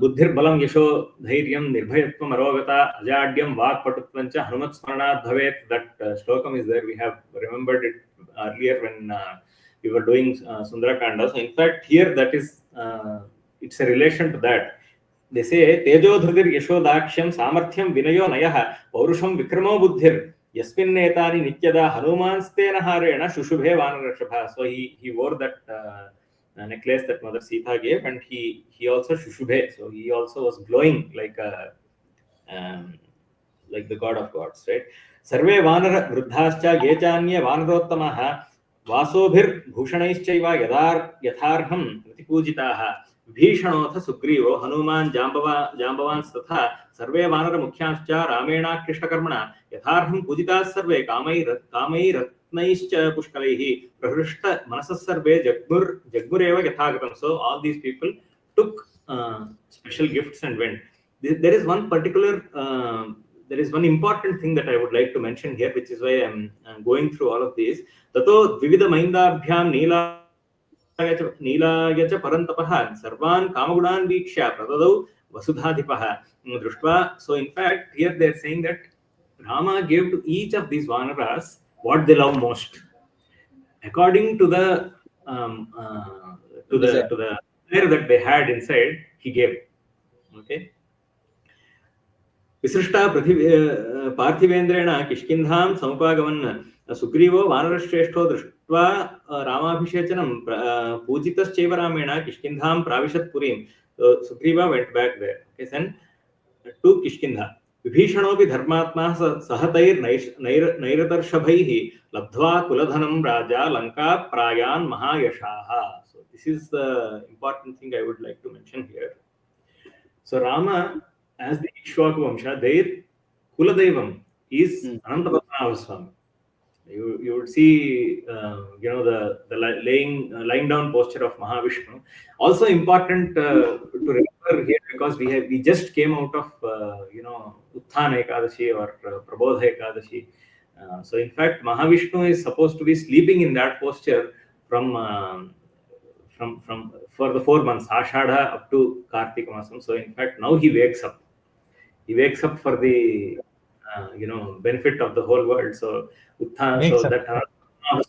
बुद्धिर बलम यशो धैर्यं निर्भयत्वम अरोगता अजाड्यम वाक्पटुत्वं च हनुमत् स्मरणात् भवेत्. That shlokam is there. We have remembered it earlier when we were doing Sundarakanda. So in fact here that is it's a relation to that. They say tejo dhrudir yashodaksham samarthyam vinayo nayah paurusham vikramo buddhir yasminnetani nityada hanumanstena harena shushubhe vanarashapha. So he wore that necklace that Mother Sita gave, and he also shushubhe. So he also was glowing like the god of gods, right? Sarve vanara vruddhascha gechanye vanarottamaha वासोभिर् भूषणैश्चैव यथार्हं प्रतिपूजिताः भीषणोऽथ सुग्रीवो Hanuman जाम्बवांस्तथा सर्वे वानरमुख्याश्च रामेणाकृष्टकर्मणा यथार्हं पूजिताः सर्वे कामैरत्नैश्च पुष्कलैः प्रहृष्ट मनसः सर्वे जग्मुरेव यथागतं. So all these people took special gifts and went. There is one particular there is one important thing that I would like to mention here, which is why I'm going through all of these. Tato vivida maindabhyam नीलाय च परन्तपः सर्वान् कामगुणान् वीक्ष्य प्रददौ वसुधाधिपः दृष्ट्वा. So in fact here they are saying that Rama gave to each of these vanaras what they love most according to the desire that they had inside. He gave. Okay. विसृष्टा पार्थिवेन्द्रेण किष्किन्धां समुपागमन् सुग्रीवो वानरश्रेष्ठो दृष्ट्वा रामाभिषेचनं पूजितश्चैव रामेण किष्किन्धां प्राविशत् पुरीं. Sugriva went back there. Okay, then to Kishkindha. विभीषणोऽपि धर्मात्मा सहतैर्नैरतर्षभैः लब्ध्वा कुलधनं राजा Lanka प्रायान् महायशाः. So this is the important thing I would like to mention here. So Rama, as the Ikshvaku Vamsha, their Kuladevam is Anantapadmanabha Swami. You would see, the lying down posture of Mahavishnu. Also important to remember here, because we just came out of Utthana Ekadashi or Prabodha Ekadashi. So in fact, Mahavishnu is supposed to be sleeping in that posture from for the 4 months, Ashadha up to Kartika Masam. So in fact, now he wakes up. He wakes up for the benefit of the whole world. So that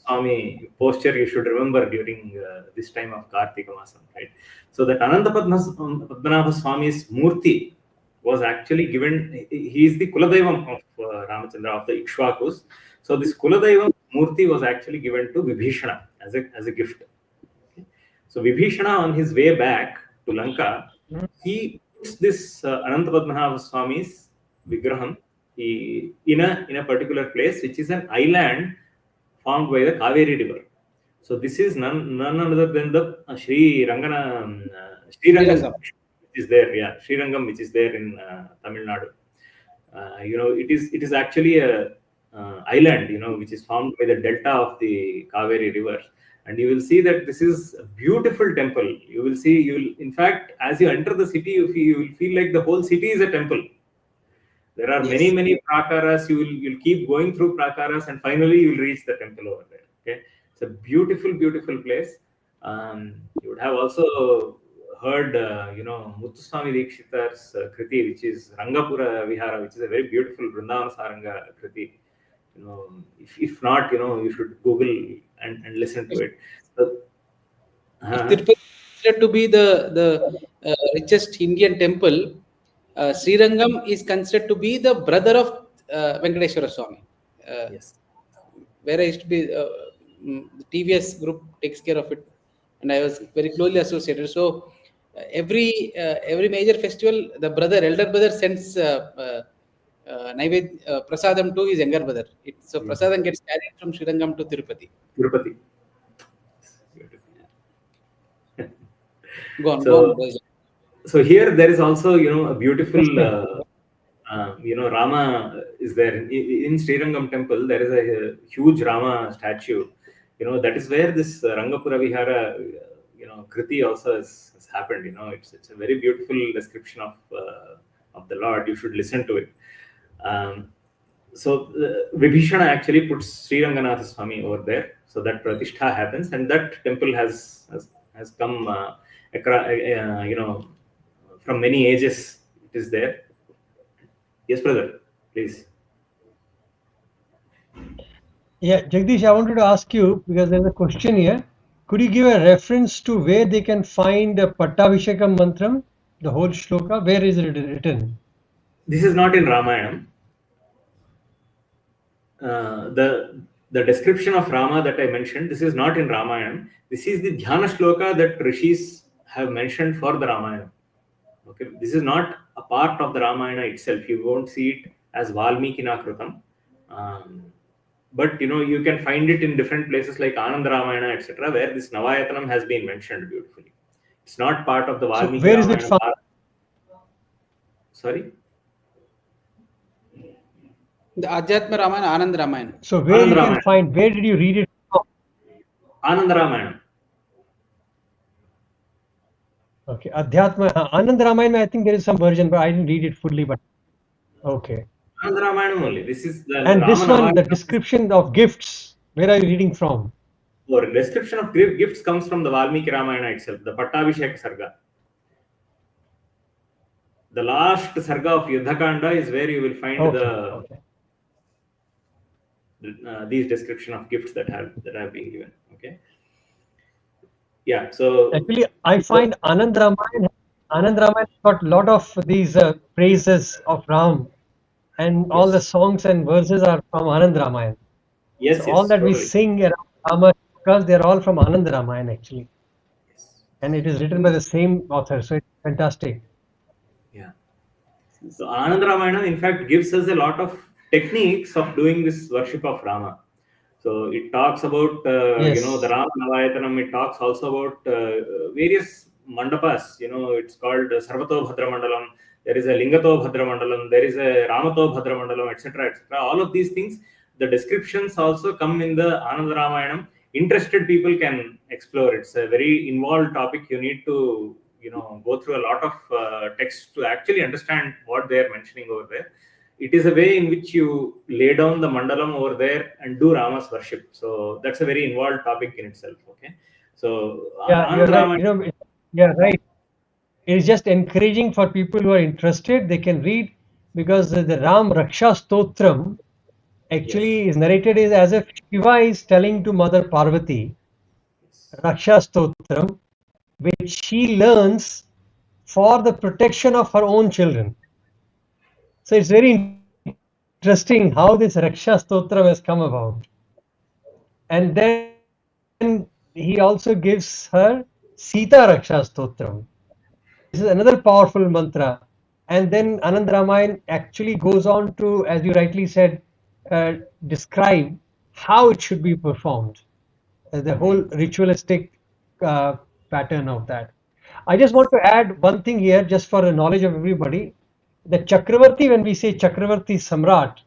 Swami posture you should remember during this time of Kartika Masam, right? So that Anantapadmanabha Swami's Murti was actually given. He is the Kuladevam of Ramachandra, of the Ikshvakus. So this Kuladevam Murti was actually given to Vibhishana as a gift. Okay. So Vibhishana, on his way back to Lanka, he puts this Anantapadmanabha Swami's Vigraham in a particular place, which is an island formed by the Kaveri river. So this is none other than the Srirangam, which is there. Yeah, Srirangam, which is there in Tamil Nadu. It is actually a island, which is formed by the delta of the Kaveri river. And you will see that this is a beautiful temple. In fact, as you enter the city, you will feel like the whole city is a temple. There are many prakaras. You'll keep going through prakaras, and finally you will reach the temple over there. Okay, it's a beautiful place. You would have also heard, Muthuswami Dikshitar's kriti, which is Rangapura Vihara, which is a very beautiful Vrindavana Saranga kriti. If not, you should Google and listen to it. So, Tirupati is to be the richest Indian temple. Srirangam is considered to be the brother of Venkateshwara Swami. Yes. Where I used to be, the TVS group takes care of it, and I was very closely associated. So every major festival, the elder brother sends prasadam to his younger brother. So prasadam gets carried from Srirangam to Tirupati. Tirupati. Go on, So, go on. so here there is also, a beautiful, Rama is there in Srirangam temple. There is a huge Rama statue. That is where this Rangapura Vihara, Kriti also has happened. It's a very beautiful description of the Lord. You should listen to it. So Vibhishana actually puts Sri Ranganatha Swami over there, so that Pratishtha happens, and that temple has come, from many ages. It is there. Yes, brother, please. Yeah, Jagdish, I wanted to ask you, because there's a question here. Could you give a reference to where they can find the Pattaabhishekam mantram, the whole shloka? Where is it written? This is not in Ramayana. The description of Rama that I mentioned, this is not in Ramayana. This is the Dhyana shloka that rishis have mentioned for the Ramayana. Okay, this is not a part of the Ramayana itself. You won't see it as Valmiki Nakrutam. But you can find it in different places like Anand Ramayana, etc., where this Navayatanam has been mentioned beautifully. It's not part of the Valmiki So where is Ramayana. it found? Sorry? The Adhyatma Ramayana, Anand Ramayana. So where Anand you Ramayana. can find, where did you read it from? Anand Ramayana. Okay, Adhyatma, Anand Ramayana, I think there is some version, but I didn't read it fully, but okay. Anand Ramayana only. This is the And this Rama one, the Navayatanam. description of gifts, where are you reading from? Or description of gifts comes from the Valmiki Ramayana itself, the Pattaabhishek Sarga. The last Sarga of Yuddhakanda is where you will find these description of gifts that have been given. Okay. Yeah. So actually, I find Anand Ramayana got a lot of these praises of Ram, and all the songs and verses are from Anand Ramayana. Yes, So all that we totally. sing around Rama, because they're all from Anand Ramayana actually, and it is written by the same author, so it's fantastic. Yeah. So Anand Ramayana, in fact, gives us a lot of techniques of doing this worship of Rama. So it talks about the Rama Navayatanam. It talks also about various mandapas. It's called Sarvato Bhadra Mandalam. There is a Lingato Bhadra Mandalam. There is a Ramato Bhadra Mandalam, etc., etc. All of these things, the descriptions also come in the Anand Ramayanam. Interested people can explore. It's a very involved topic. You need to go through a lot of text to actually understand what they are mentioning over there. It is a way in which you lay down the mandalam over there and do Rama's worship. So that's a very involved topic in itself. Okay. So Yeah, you're right. Yeah, right. It is just encouraging for people who are interested. They can read, because the Ram Raksha Stotram actually is narrated as if Shiva is telling to Mother Parvati, Raksha Stotram, which she learns for the protection of her own children. So it's very interesting how this Raksha Stotram has come about. And then he also gives her Sita Raksha Stotram. This is another powerful mantra. And then Anand Ramayana actually goes on to, as you rightly said, describe how it should be performed, the whole ritualistic pattern of that. I just want to add one thing here, just for the knowledge of everybody. The Chakravarti, when we say Chakarvarti Samrat,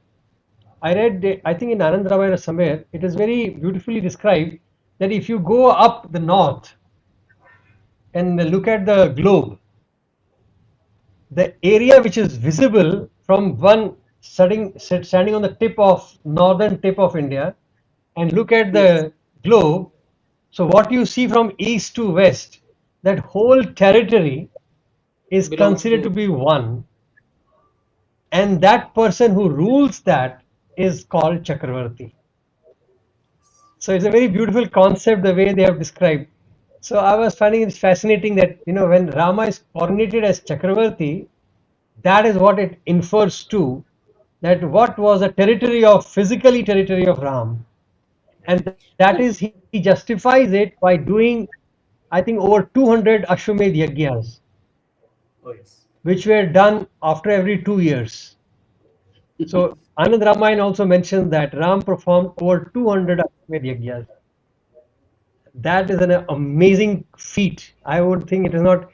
I read, I think in Anand Ramayana somewhere, it is very beautifully described that if you go up the north and look at the globe, the area which is visible from one standing on the northern tip of India, and look at the globe, so what you see from east to west, that whole territory is considered to be one, and that person who rules that is called Chakravarti. So it's a very beautiful concept, the way they have described. So I was finding it fascinating that when Rama is coronated as Chakravarti, that is what it infers to, that what was the physically territory of Ram, and that is he justifies it by doing, I think, over 200 Ashwamedh Yagyas. Oh, yes. which were done after every 2 years. So Anand Ramayana also mentions that Ram performed over 200 Ashwamedh yajnas. That is an amazing feat. I would think it is not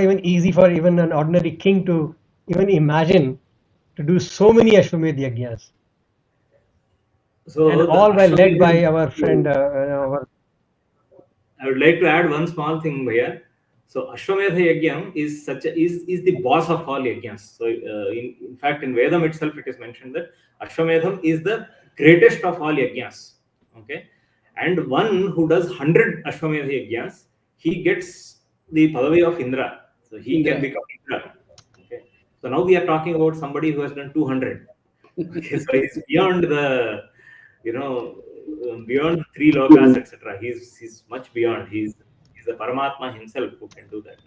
even easy for even an ordinary king to even imagine to do so many Ashwamedh yajnas, and So the all were led Ashwamedha, by our friend. I would like to add one small thing here. So Ashwamedha Yajnam is is the boss of all yajnas. So in fact in Vedam itself it is mentioned that Ashwamedham is the greatest of all yajnas. Okay, and one who does 100 Ashwamedha yajnas, he gets the padavi of Indra. So he can Indra. become Indra. Okay, so now we are talking about somebody who has done 200. Okay, so he's beyond the, you know, beyond three lokas, etc. He's much beyond. He's the Paramatma himself who can do that.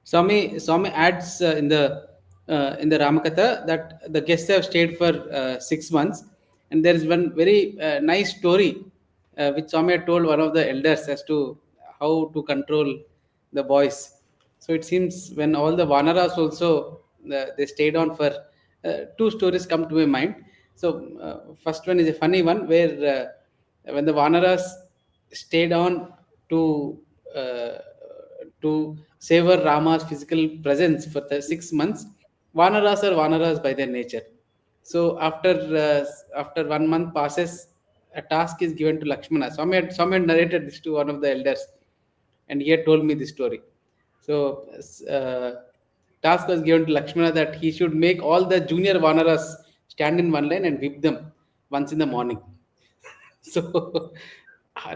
Swami adds in the Ramakatha that the guests have stayed for 6 months, and there is one very nice story which Swami had told one of the elders as to how to control the boys. So it seems when all the Vanaras also they stayed on for two stories come to my mind. So first one is a funny one where when the Vanaras stayed on to uh, to savor Rama's physical presence for the 6 months. Vanaras are Vanaras by their nature. So after 1 month passes, a task is given to Lakshmana. Swami had narrated this to one of the elders, and he had told me this story. So task was given to Lakshmana that he should make all the junior Vanaras stand in one line and whip them once in the morning. So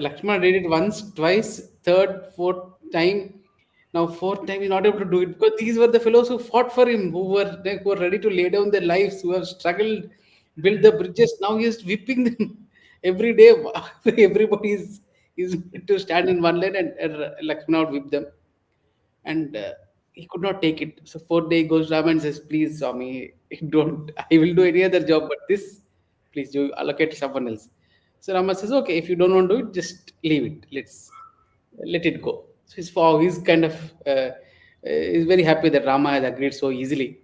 Lakshmana did it once, twice, third, fourth time. Now fourth time he's not able to do it because these were the fellows who fought for him, who were ready to lay down their lives, who have struggled, build the bridges. Now he is whipping them every day. Everybody is made to stand in one line, and Lakshmana would whip them, and he could not take it. So fourth day he goes to Rama and says, "Please, Swami, don't. I will do any other job, but this, please, you allocate to someone else." So Rama says, "Okay, if you don't want to do it, just leave it. Let it go." So he's kind of he's very happy that Rama has agreed so easily.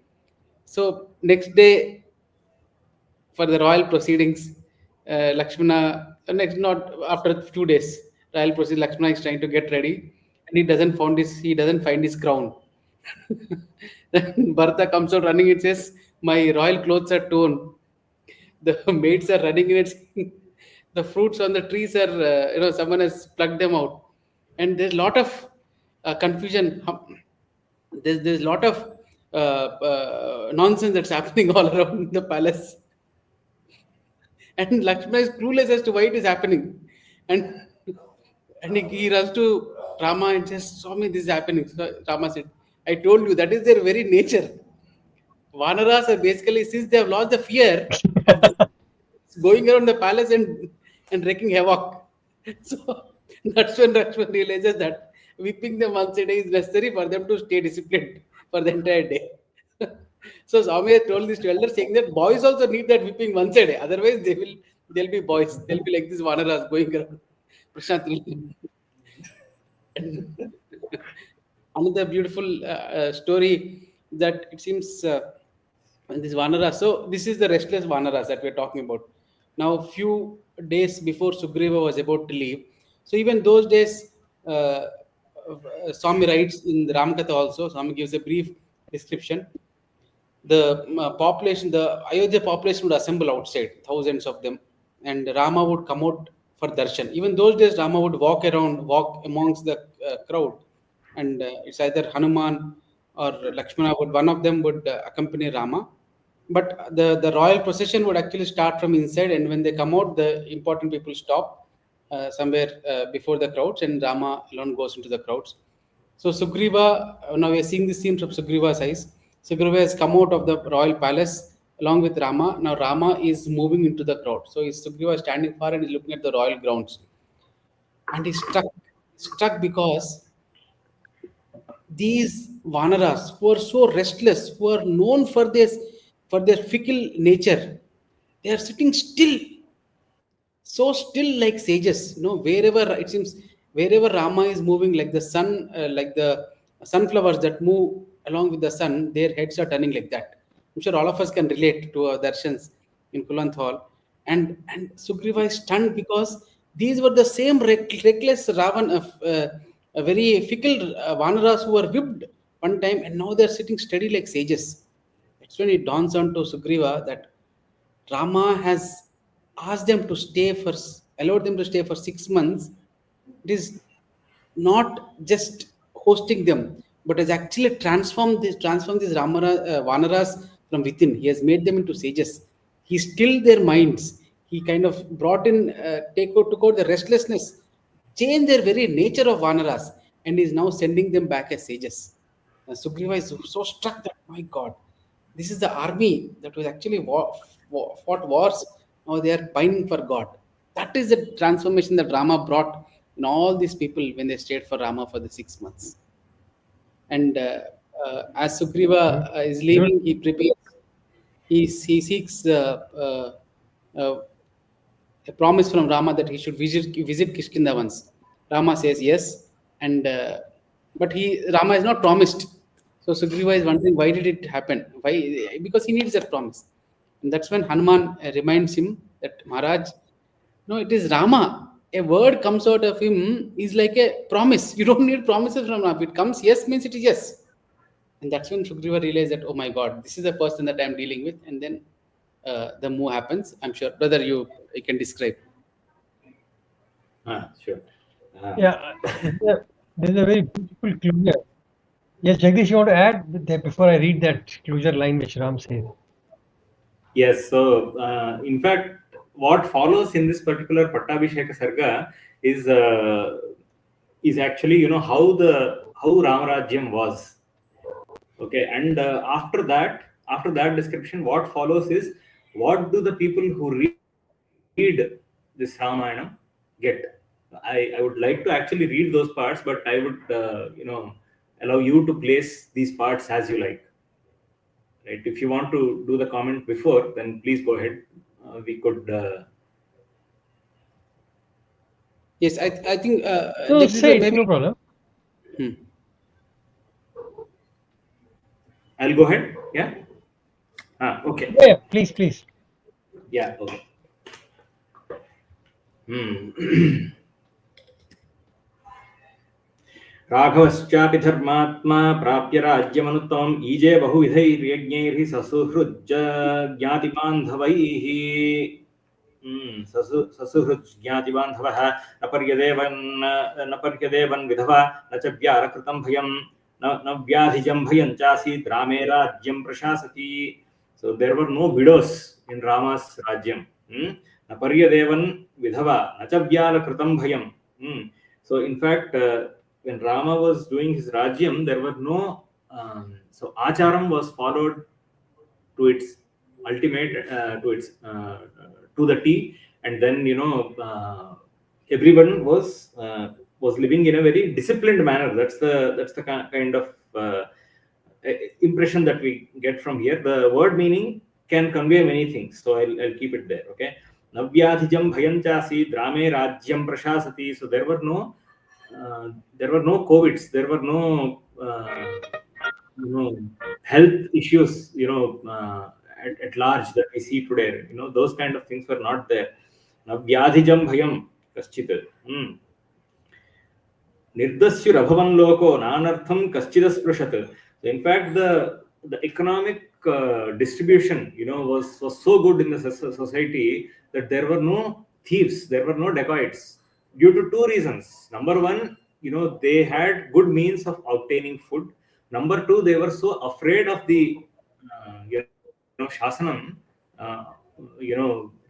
So next day for the royal proceedings, Lakshmana next not after 2 days, royal proceed Lakshmana is trying to get ready, and he doesn't find his crown. Then Bharata comes out running and says, "My royal clothes are torn." The maids are running in it. Saying, the fruits on the trees are someone has plucked them out, and there's a lot of confusion. There's a lot of nonsense that's happening all around the palace, and Lakshmana is clueless as to why it is happening, and he runs to Rama and says, "Swami, this is happening." So Rama said, "I told you that is their very nature. Vanaras are basically, since they have lost the fear of this, going around the palace and wreaking havoc." So that's when Lakshman realizes that whipping them once a day is necessary for them to stay disciplined for the entire day. So Swami has told this to elders saying that boys also need that whipping once a day. Otherwise, they'll be boys. They'll be like these Vanaras going around. Prashant. Another beautiful story that it seems this Vanara. So this is the restless Vanaras that we're talking about. Now, few days before Sugriva was about to leave, so even those days, Swami writes in the Ramakatha also. Swami gives a brief description. The the Ayodhya population would assemble outside, thousands of them, and Rama would come out for darshan. Even those days, Rama would walk amongst the crowd, and it's either Hanuman or Lakshmana would one of them would accompany Rama. But the royal procession would actually start from inside, and when they come out, the important people stop somewhere before the crowds, and Rama alone goes into the crowds. So Sugriva, now we are seeing the scenes of Sugriva's eyes. Sugriva has come out of the royal palace along with Rama. Now Rama is moving into the crowd. So is Sugriva standing far and is looking at the royal grounds. And he's struck because these Vanaras who are so restless, who are known for their fickle nature, they are sitting still, so still like sages. Wherever it seems, wherever Rama is moving, like the sun, like the sunflowers that move along with the sun, their heads are turning like that. I'm sure all of us can relate to our darshans in Kulanth Hall. And Sugriva is stunned because these were the same reckless Ravan, very fickle Vanaras who were whipped one time, and now they're sitting steady like sages. That's when it dawns on to Sugriva that Rama has asked them to stay for, allowed them to stay for 6 months. It is not just hosting them, but has actually transformed these Vanaras from within. He has made them into sages. He stilled their minds. He kind of brought in, took out the restlessness, changed their very nature of Vanaras, and is now sending them back as sages. Sugriva is so struck that, my God, this is the army that was actually fought wars. Now they are pining for God. That is the transformation that Rama brought in all these people when they stayed for Rama for the 6 months. And as Sugriva is Good. leaving, he prepares. He seeks uh, a promise from Rama that he should visit Kishkinda once. Rama says yes, and but Rama is not promised. So Sugriva is wondering why did it happen? Why? Because he needs that promise, and that's when Hanuman reminds him that Maharaj, no, it is Rama. A word comes out of him is like a promise. You don't need promises from Rama. It comes yes means it is yes, and that's when Sugriva realized that, oh my God, this is the person that I'm dealing with, and then the move happens. I'm sure, brother, you can describe. Sure. Yeah, there's a very beautiful clue here. Yes, Jagdish, you want to add there before I read that closure line which Ram says? Yes, so in fact, what follows in this particular Pattaabhishek Sarga is actually, you know, how Ramarajyam was. Okay, and after that description, what follows is what do the people who read this Ramayana get? I would like to actually read those parts, but I would allow you to place these parts as you like. Right? If you want to do the comment before, then please go ahead. We could. Yes, I think No, say it, maybe. no problem. Hmm. I'll go ahead. Yeah. Okay. Yeah, please, please. Yeah. Okay. Hmm. राघवश्चापि धर्मात्मा प्राप्य राज्यमनुत्तमम् EJ बहुविधैर्यज्ञैः ससुहृज्ञातिबान्धवैः ससुहृज्ञातिबान्धवः न पर्यदेवन् विधवा न च व्यारकृतं भयं न व्याधिजं भयं चासीत् रामे राज्यं प्रशासति. So there were no widows in Rama's Rajyam. न पर्यदेवन् विधवा न च व्यारकृतं भयं. So in fact, when Rama was doing his Rajyam, there were no, so Acharam was followed to its ultimate, to the T, and then, everyone was living in a very disciplined manner. That's the kind of impression that we get from here. The word meaning can convey many things, so I'll keep it there. Okay. Navyadhijam bhayam chasi drame rajyam prashasati. So there were no COVIDs, there were no health issues, at large that we see today. Those kind of things were not there. Now vyadhijam bhayam kaschit. Nirdashyurabhavan loko nanartham kaschidasprashat. So in fact, the economic distribution, was so good in the society that there were no thieves, there were no dacoits, due to two reasons. Number one, they had good means of obtaining food. Number two, they were so afraid of the shasanam.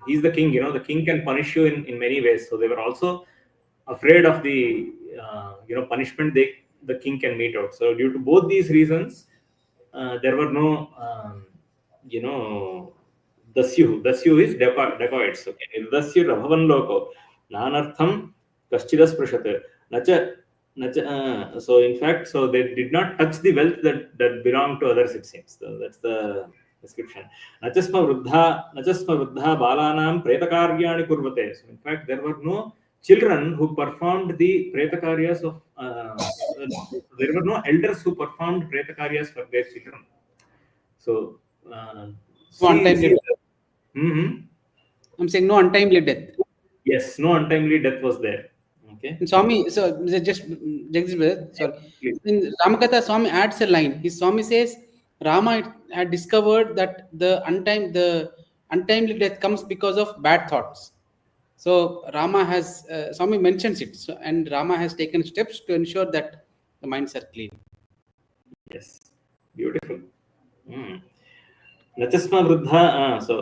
He's the king. The king can punish you in many ways. So they were also afraid of the punishment the king can mete out. So due to both these reasons, there were no dasyu is dacoits. Okay, dasyu rabhavan loko nanartham kaschidas prashate nacha. So in fact, so they did not touch the wealth that belonged to others, it seems. So that's the description. Nachasma vruddha balanam pretakaryani kurvate. So in fact, there were no children who performed the preta karyas of there were no elders who performed preta karyas for their children. So No untimely see death. I'm saying no untimely death. yes, no untimely death was there. Okay. And Swami, so just Jagdish brother, sorry. Please. In Ramakatha, Swami adds a line. His Swami says Rama had discovered that the untimely death comes because of bad thoughts. So Rama has Swami mentions it, so, and Rama has taken steps to ensure that the minds are clean. Yes, beautiful. नचस्म वृद्धा सो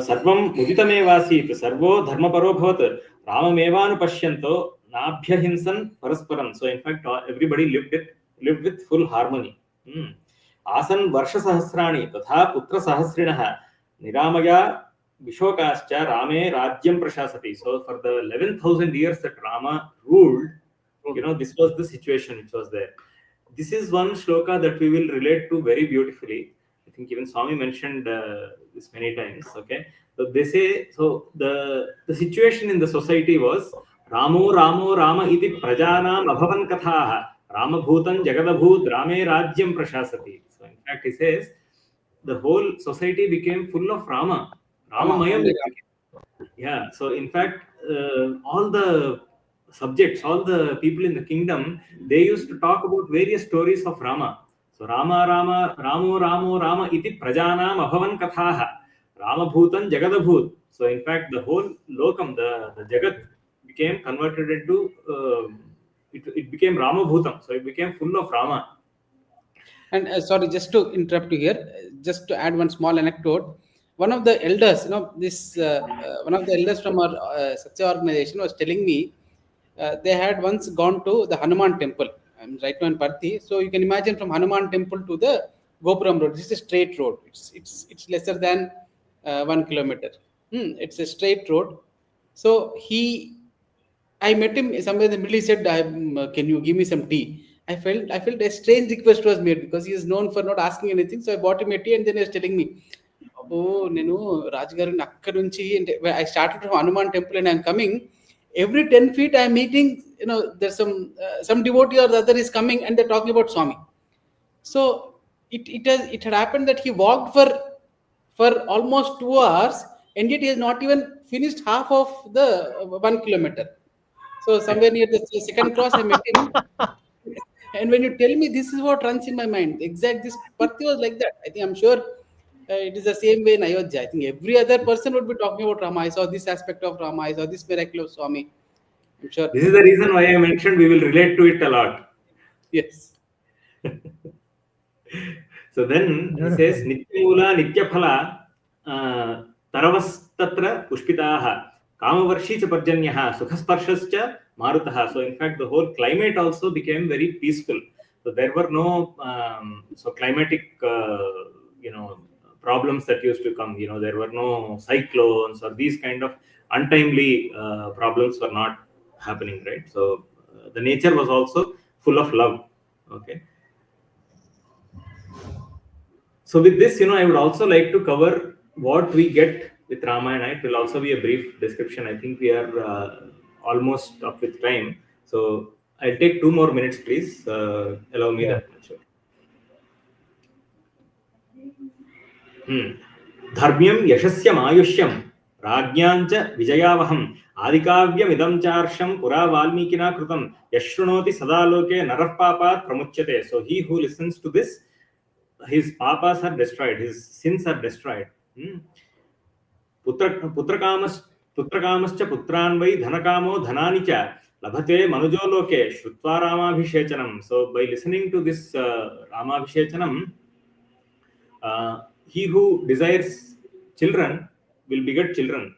सर्वं मुदितमेवासीत् servo धर्मपरो भवत् राममेवानुपश्यन्तो नाभ्यहिंसन् परस्परं. So in fact everybody lived with full harmony. आसन् वर्षसहस्राणि तथा पुत्रसहस्रिणः निरामया विशोकाश्च रामे राज्यं प्रशासति. So for the 11,000 years that Rama ruled, this was the situation which was there. This is one shloka that we will relate to very beautifully. I think even Swami mentioned this many times. Okay, so they say, so the situation in the society was Ramo Rama iti prajanam abhavan kathaha Rama bhutan jagadabhut Rame rajyam prashasati. So in fact he says the whole society became full of Rama mayam. Yeah, so in fact all the subjects, all the people in the kingdom, they used to talk about various stories of Rama. So Ramo iti prajanam abhavan kathaha Rama bhutan jagadabhut. So in fact the whole lokam, the jagat became converted into it became Rama bhutam. So it became full of Rama. And sorry, just to interrupt you here, just to add one small anecdote. One of the elders, one of the elders from our Satya organization was telling me they had once gone to the Hanuman temple. I'm right now in Parthi, so you can imagine from Hanuman temple to the Gopuram road. This is a straight road. It's lesser than 1 kilometer. It's a straight road. So I met him somewhere in the middle. He said, "Can you give me some tea?" I felt a strange request was made because he is known for not asking anything. So I bought him a tea, and then he was telling me, "Oh, Nenu Rajgaru akkadi nunchi." And I started from Hanuman temple, and I'm coming. Every 10 feet, I'm meeting. There's some devotee or the other is coming, and they're talking about Swami. So it had happened that he walked for almost 2 hours, and yet he has not even finished half of the 1 kilometer. So somewhere near the second cross, I met him. And when you tell me, this is what runs in my mind. This Parthi was like that. I think I'm sure it is the same way in Ayodhya. I think every other person would be talking about Rama. I saw this aspect of Rama. I saw this miracle of Swami. I'm sure. This is the reason why I mentioned we will relate to it a lot. Yes. So then he says, Nityamula Nityaphala Taravastatra Pushpitaha Kamavarshi cha Parjanyaha Sukhasparshascha Marutaha. So in fact the whole climate also became very peaceful. So there were no climatic problems that used to come. There were no cyclones or these kind of untimely problems were not happening, right? So the nature was also full of love. Okay. So with this, I would also like to cover what we get with Ramayana. It will also be a brief description. I think we are almost up with time. So I'll take 2 more minutes, please. Allow me that much. Dharmyam yashasyam ayushyam राज्ञांच विजयावहम आदिकाव्यमिदं चार्षं पुरा वाल्मीकिना कृतं यशृणोति सदा लोके नरः पापात् प्रमुच्यते. So he who listens to this, his papas are destroyed, his sins are destroyed. पुत्रकामश्च पुत्रान् वै धनकामो धनानि च लभते मनुजो लोके श्रुत्वा रामाभिषेचनम. So by listening to this Ramadabhishekanam, he who desires children will beget children.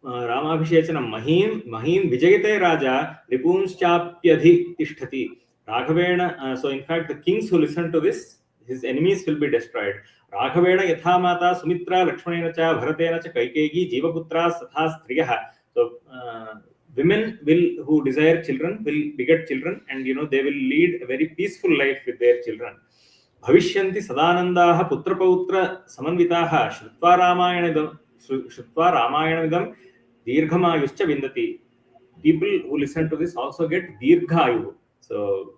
Ramadabhishekanam mahim vijayate raja ripunschapyadhi tishtati Raghavena. So in fact the kings who listen to this, his enemies will be destroyed. Raghavena yatha mata Sumitra Lakshmanena cha Bharatena cha Kaikeyi Jivaputras tatha striyah. So women who desire children will beget children, and they will lead a very peaceful life with their children. Bhavishyanti sadanandaha putrapautra samanvitaha Shrutva Ramayanidam Dirghamayuscha vindati. People who listen to this also get Dirghayu. So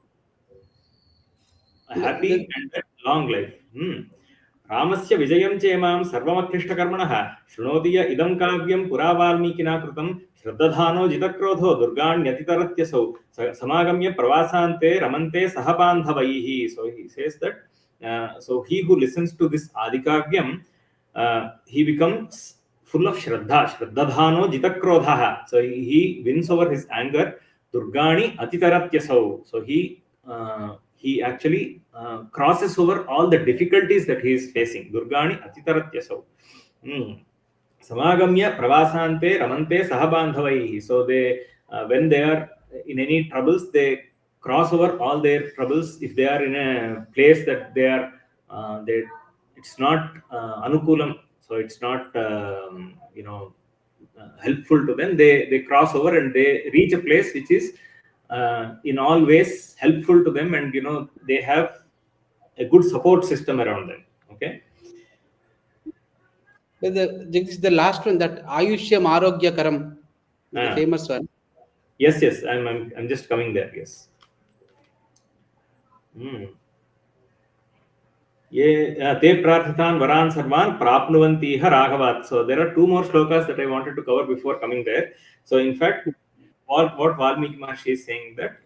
a happy and a long life. रामस्य विजयं चेमां सर्वमक्लिष्टकर्मणः शृणोति य इदं काव्यं पुरा वाल्मीकिना कृतं श्रद्दधानो जितक्रोधो दुर्गाण्यतितरत्यसौ समागम्य प्रवासान्ते रमन्ते सह बान्धवैः. So he says that so he who listens to this adikavyam he becomes full of shraddha. Shraddadhano jitakrodha. So he wins over his anger. Durgani atitaratyasau. So he actually crosses over all the difficulties that he is facing. Durgani atitaratyasau. Samagamya pravasante ramante sahabandhavaihi. So they when they are in any troubles, they cross over all their troubles. If they are in a place that they are they it's not anukulam, so it's not helpful to them, they cross over and they reach a place which is in all ways helpful to them, and they have a good support system around them. Okay. This is the last one, that Ayushyam Arogya Karam, the famous one. Yes, I'm just coming there. Yes. ये ते प्रार्थितान् वरान् सर्वान् प्राप्नुवन्तीह राघवात्. So there are two more shlokas that I wanted to cover before coming there. So in fact, what Valmiki Maharshi is saying, that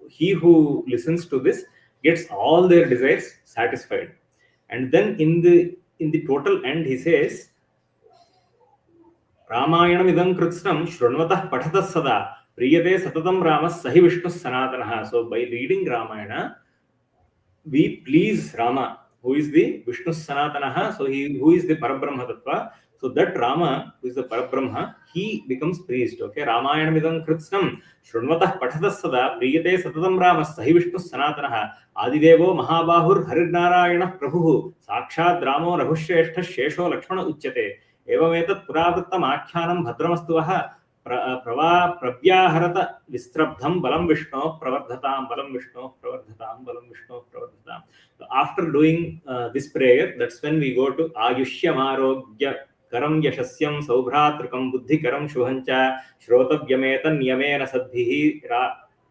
he who listens to this gets all their desires satisfied, and then in the total end he says, Ramayanam idam kritsnam shrunvatah pathatah sada priyate satatam ramas sahi vishnuh sanatanah. So by reading Ramayana, we please Rama, who is the Vishnu Sanatanaha, so he who is the Parabrahma Tattva. So that Rama, who is the Parabrahma, he becomes pleased. Okay, Ramayanam idam kritsnam shrunvatah pathatah sada priyate satatam ramas sahi Vishnu Sanatanaha Adidevo Mahabahur Harinarayanah Prabhuhu Sakshat Ramo Raghushreshthah Shesho Lakshmana Uchyate Evametat Puravrittam Akhanam Bhadramastuvah प्रव्याहरत विस्त्रब्धम बलम विष्णु प्रवर्धताम बलम विष्णु प्रवर्धताम बलम Vishnu प्रवर्धताम. After doing this prayer, that's when we go to Ayushyam karam yashasyam saubhratrikam buddhikaram shuhancha shrotavyameta niyamena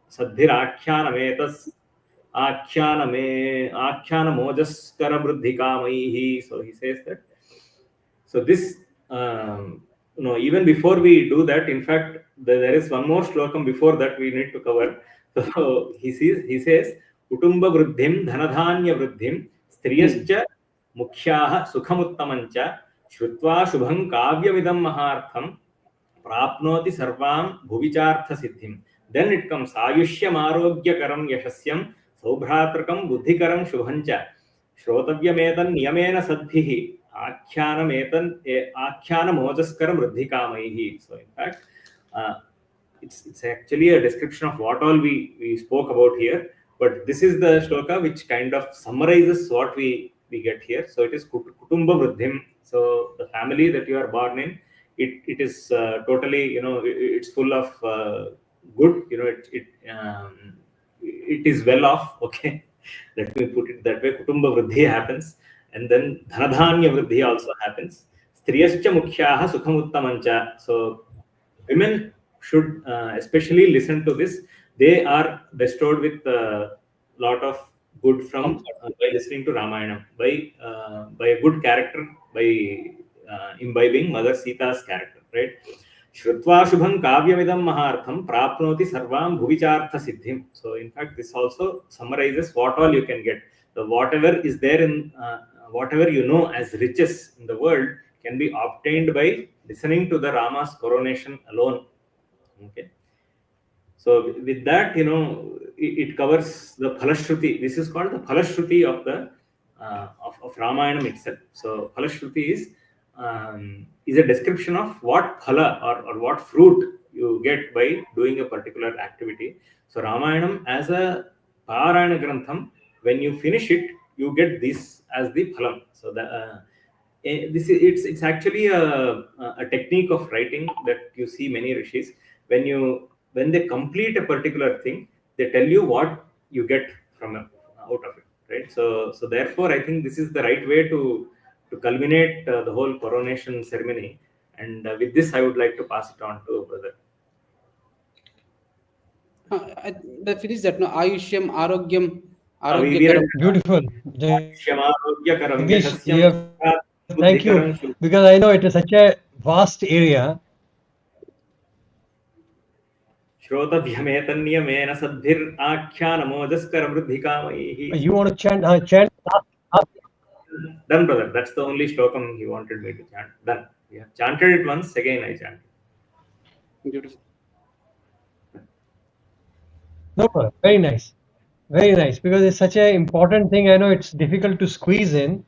sadhirakhyanametas akhyana mojaskara buddhikamaihi. So he says that. So this even before we do that, in fact, there is one more shlokam before that we need to cover. So he says, Kutumba vruddhim dhanadhanya vruddhim striyascha mukhyaha sukhamuttamancha shrutva shubham kavyamidam mahartham prapnoti sarvam bhuvichartha siddhim. Then it comes Ayushyam Arogyakaram Yashasyam Saubhratrakam Buddhikaram Shubhancha Shrotavyametan Niyamena Sadbhihi Akhyana Mojaskaram Vruddhikamaihi. So in fact, it's actually a description of what all we spoke about here, but this is the shloka which kind of summarizes what we get here. So it is Kutumba Vruddhim. So the family that you are born in, it is totally, it's full of good, it is well off. Okay, let me put it that way. Kutumba Vruddhi happens. And then Dhanadhanya Vruddhi also happens. Striyascha Mukhyaha Sukhamuttamancha. So women should especially listen to this. They are bestowed with a lot of good from by listening to Ramayana, by a good character, by imbibing Mother Sita's character, right? Shrutva Shubham Kavyamidam Mahartham Prapnoti Sarvam Bhuvichartha Siddhim. So in fact, this also summarizes what all you can get. So whatever is there in whatever as riches in the world can be obtained by listening to the Rama's coronation alone. Okay. So with that, it covers the Phalashruti. This is called the Phalashruti of the of Ramayana itself. So Phalashruti is a description of what phala or what fruit you get by doing a particular activity. So Ramayanam as a Parayana Grantham, when you finish it, you get this as the phalam. So it's actually a technique of writing that you see many rishis. When they complete a particular thing, they tell you what you get from out of it, right? So therefore, I think this is the right way to culminate the whole coronation ceremony. And with this, I would like to pass it on to brother. That finish that no Ayushyam Arogyam We are Arogyakaram. Beautiful. Ayushyamarogyakaram Jagdish, Yashasyam you have, thank you, Buddhikaram Shubham. because I know it is such a vast area. श्रोतव्यमेतन्नियमेन सद्भिराख्यानमोजस्करवृद्धिकामैः. You want to chant last- Done, brother. That's the only slokam he wanted me to chant. Done. We have chanted it once, again I chanted. Beautiful. No, no, very nice. Very nice, because it's such an important thing. I know it's difficult to squeeze in,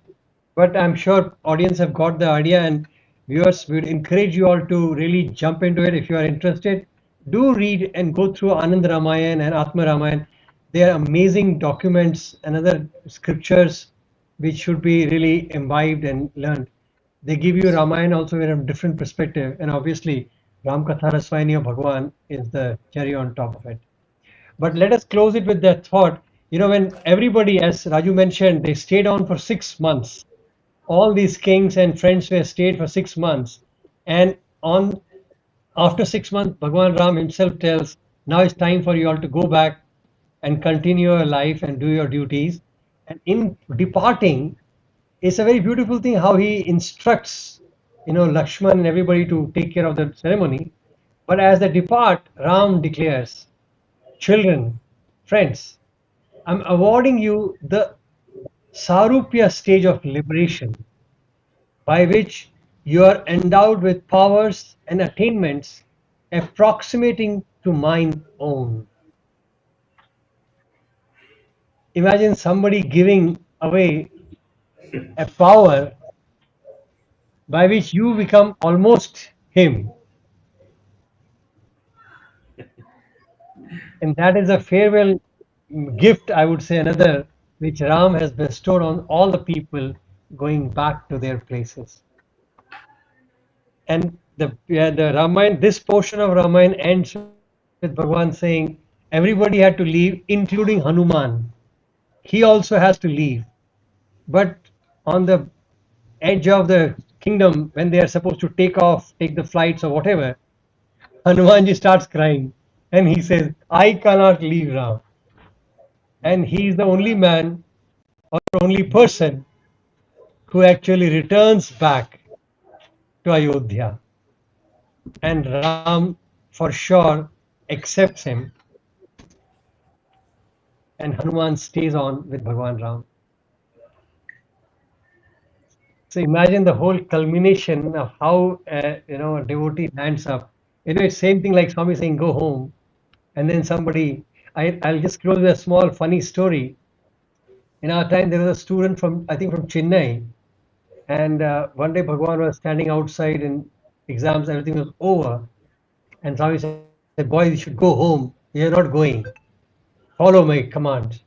but I'm sure audience have got the idea, and viewers, we would encourage you all to really jump into it if you are interested. Do read and go through Anand Ramayan and Atma Ramayan. They are amazing documents and other scriptures which should be really imbibed and learned. They give you Ramayana also in a different perspective, and obviously Ram Katha Raswayani of Bhagwan is the cherry on top of it. But let us close it with that thought. You know, when everybody, as Raju mentioned, they stayed on for 6 months. All these kings and friends were stayed for 6 months. And on after 6 months, Bhagwan Ram himself tells, now it's time for you all to go back and continue your life and do your duties. And in departing, it's a very beautiful thing how he instructs, Lakshman and everybody to take care of the ceremony. But as they depart, Ram declares, children, friends, I'm awarding you the Sarupya stage of liberation, by which you are endowed with powers and attainments approximating to mine own. Imagine somebody giving away a power by which you become almost him. And that is a farewell gift, I would say, another, which Ram has bestowed on all the people going back to their places. And the Ramayana, this portion of Ramayana ends with Bhagwan saying, everybody had to leave, including Hanuman. He also has to leave. But on the edge of the kingdom, when they are supposed to take off, take the flights or whatever, Hanumanji starts crying. And he says, I cannot leave Ram. And he is the only man or only person who actually returns back to Ayodhya. And Ram, for sure, accepts him. And Hanuman stays on with Bhagwan Ram. So imagine the whole culmination of how a devotee lands up. It's same thing like Swami saying, go home. And then somebody, I'll just close with a small funny story. In our time, there was a student from, I think from Chennai. And one day Bhagwan was standing outside and exams, everything was over. And Swami said, boy, you should go home. You're not going. Follow my command.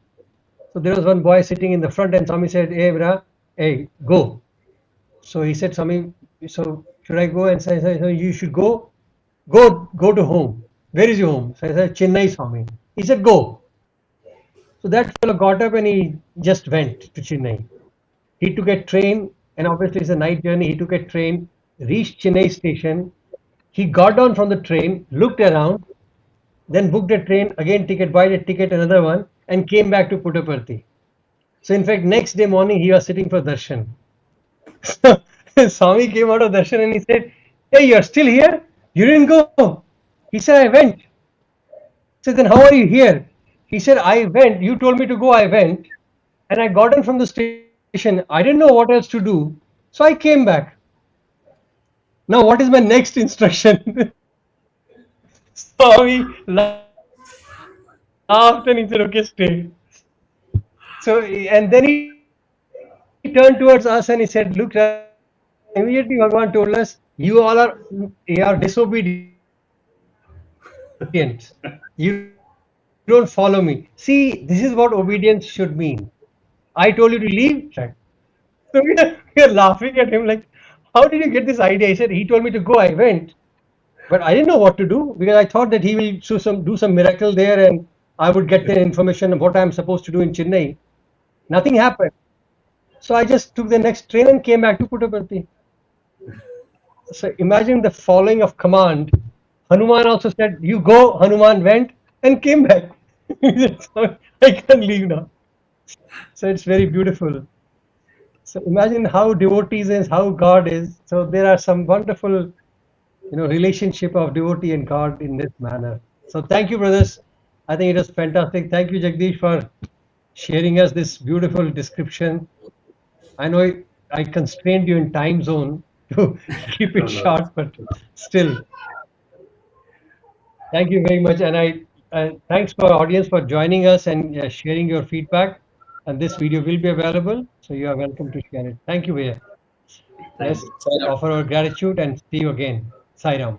So there was one boy sitting in the front and Swami said, hey, brah, hey, go. So he said, Swami, so should I go? And so I said, so you should go to home. Where is your home? So I said, Chennai, Swami. He said, go. So that fellow got up and he just went to Chennai. He took a train, and obviously it's a night journey. He took a train, reached Chennai station. He got down from the train, looked around, then booked a train, again ticket, bought a ticket, another one, and came back to Puttaparthi. So in fact, next day morning, he was sitting for darshan. So Swami came out of darshan and he said, hey, you're still here? You didn't go. He said, I went. He said, then how are you here? He said, I went. You told me to go, I went. And I got in from the station. I didn't know what else to do. So I came back. Now, what is my next instruction? Swami laughed and he said, okay, stay. So, and then he turned towards us and he said, look, immediately Bhagavan told us, you all are disobedient. You don't follow me. See, this is what obedience should mean. I told you to leave. So we are laughing at him like, how did you get this idea? He said, he told me to go, I went. But I didn't know what to do because I thought that he will do some miracle there and I would get the information of what I'm supposed to do in Chennai. Nothing happened. So I just took the next train and came back to Puttaparthi. So imagine the following of command. Hanuman also said, "You go." Hanuman went and came back. So I can't leave now. So it's very beautiful. So imagine how devotees is, how God is. So there are some wonderful, relationship of devotee and God in this manner. So thank you, brothers. I think it was fantastic. Thank you, Jagdish, for sharing us this beautiful description. I know I constrained you in time zone to keep it No, no. short, but still, thank you very much. And thanks for audience for joining us and sharing your feedback. And this video will be available, so you are welcome to share it. Thank you, Vaya. Thank Let's you. offer our gratitude and see you again. Sai Ram.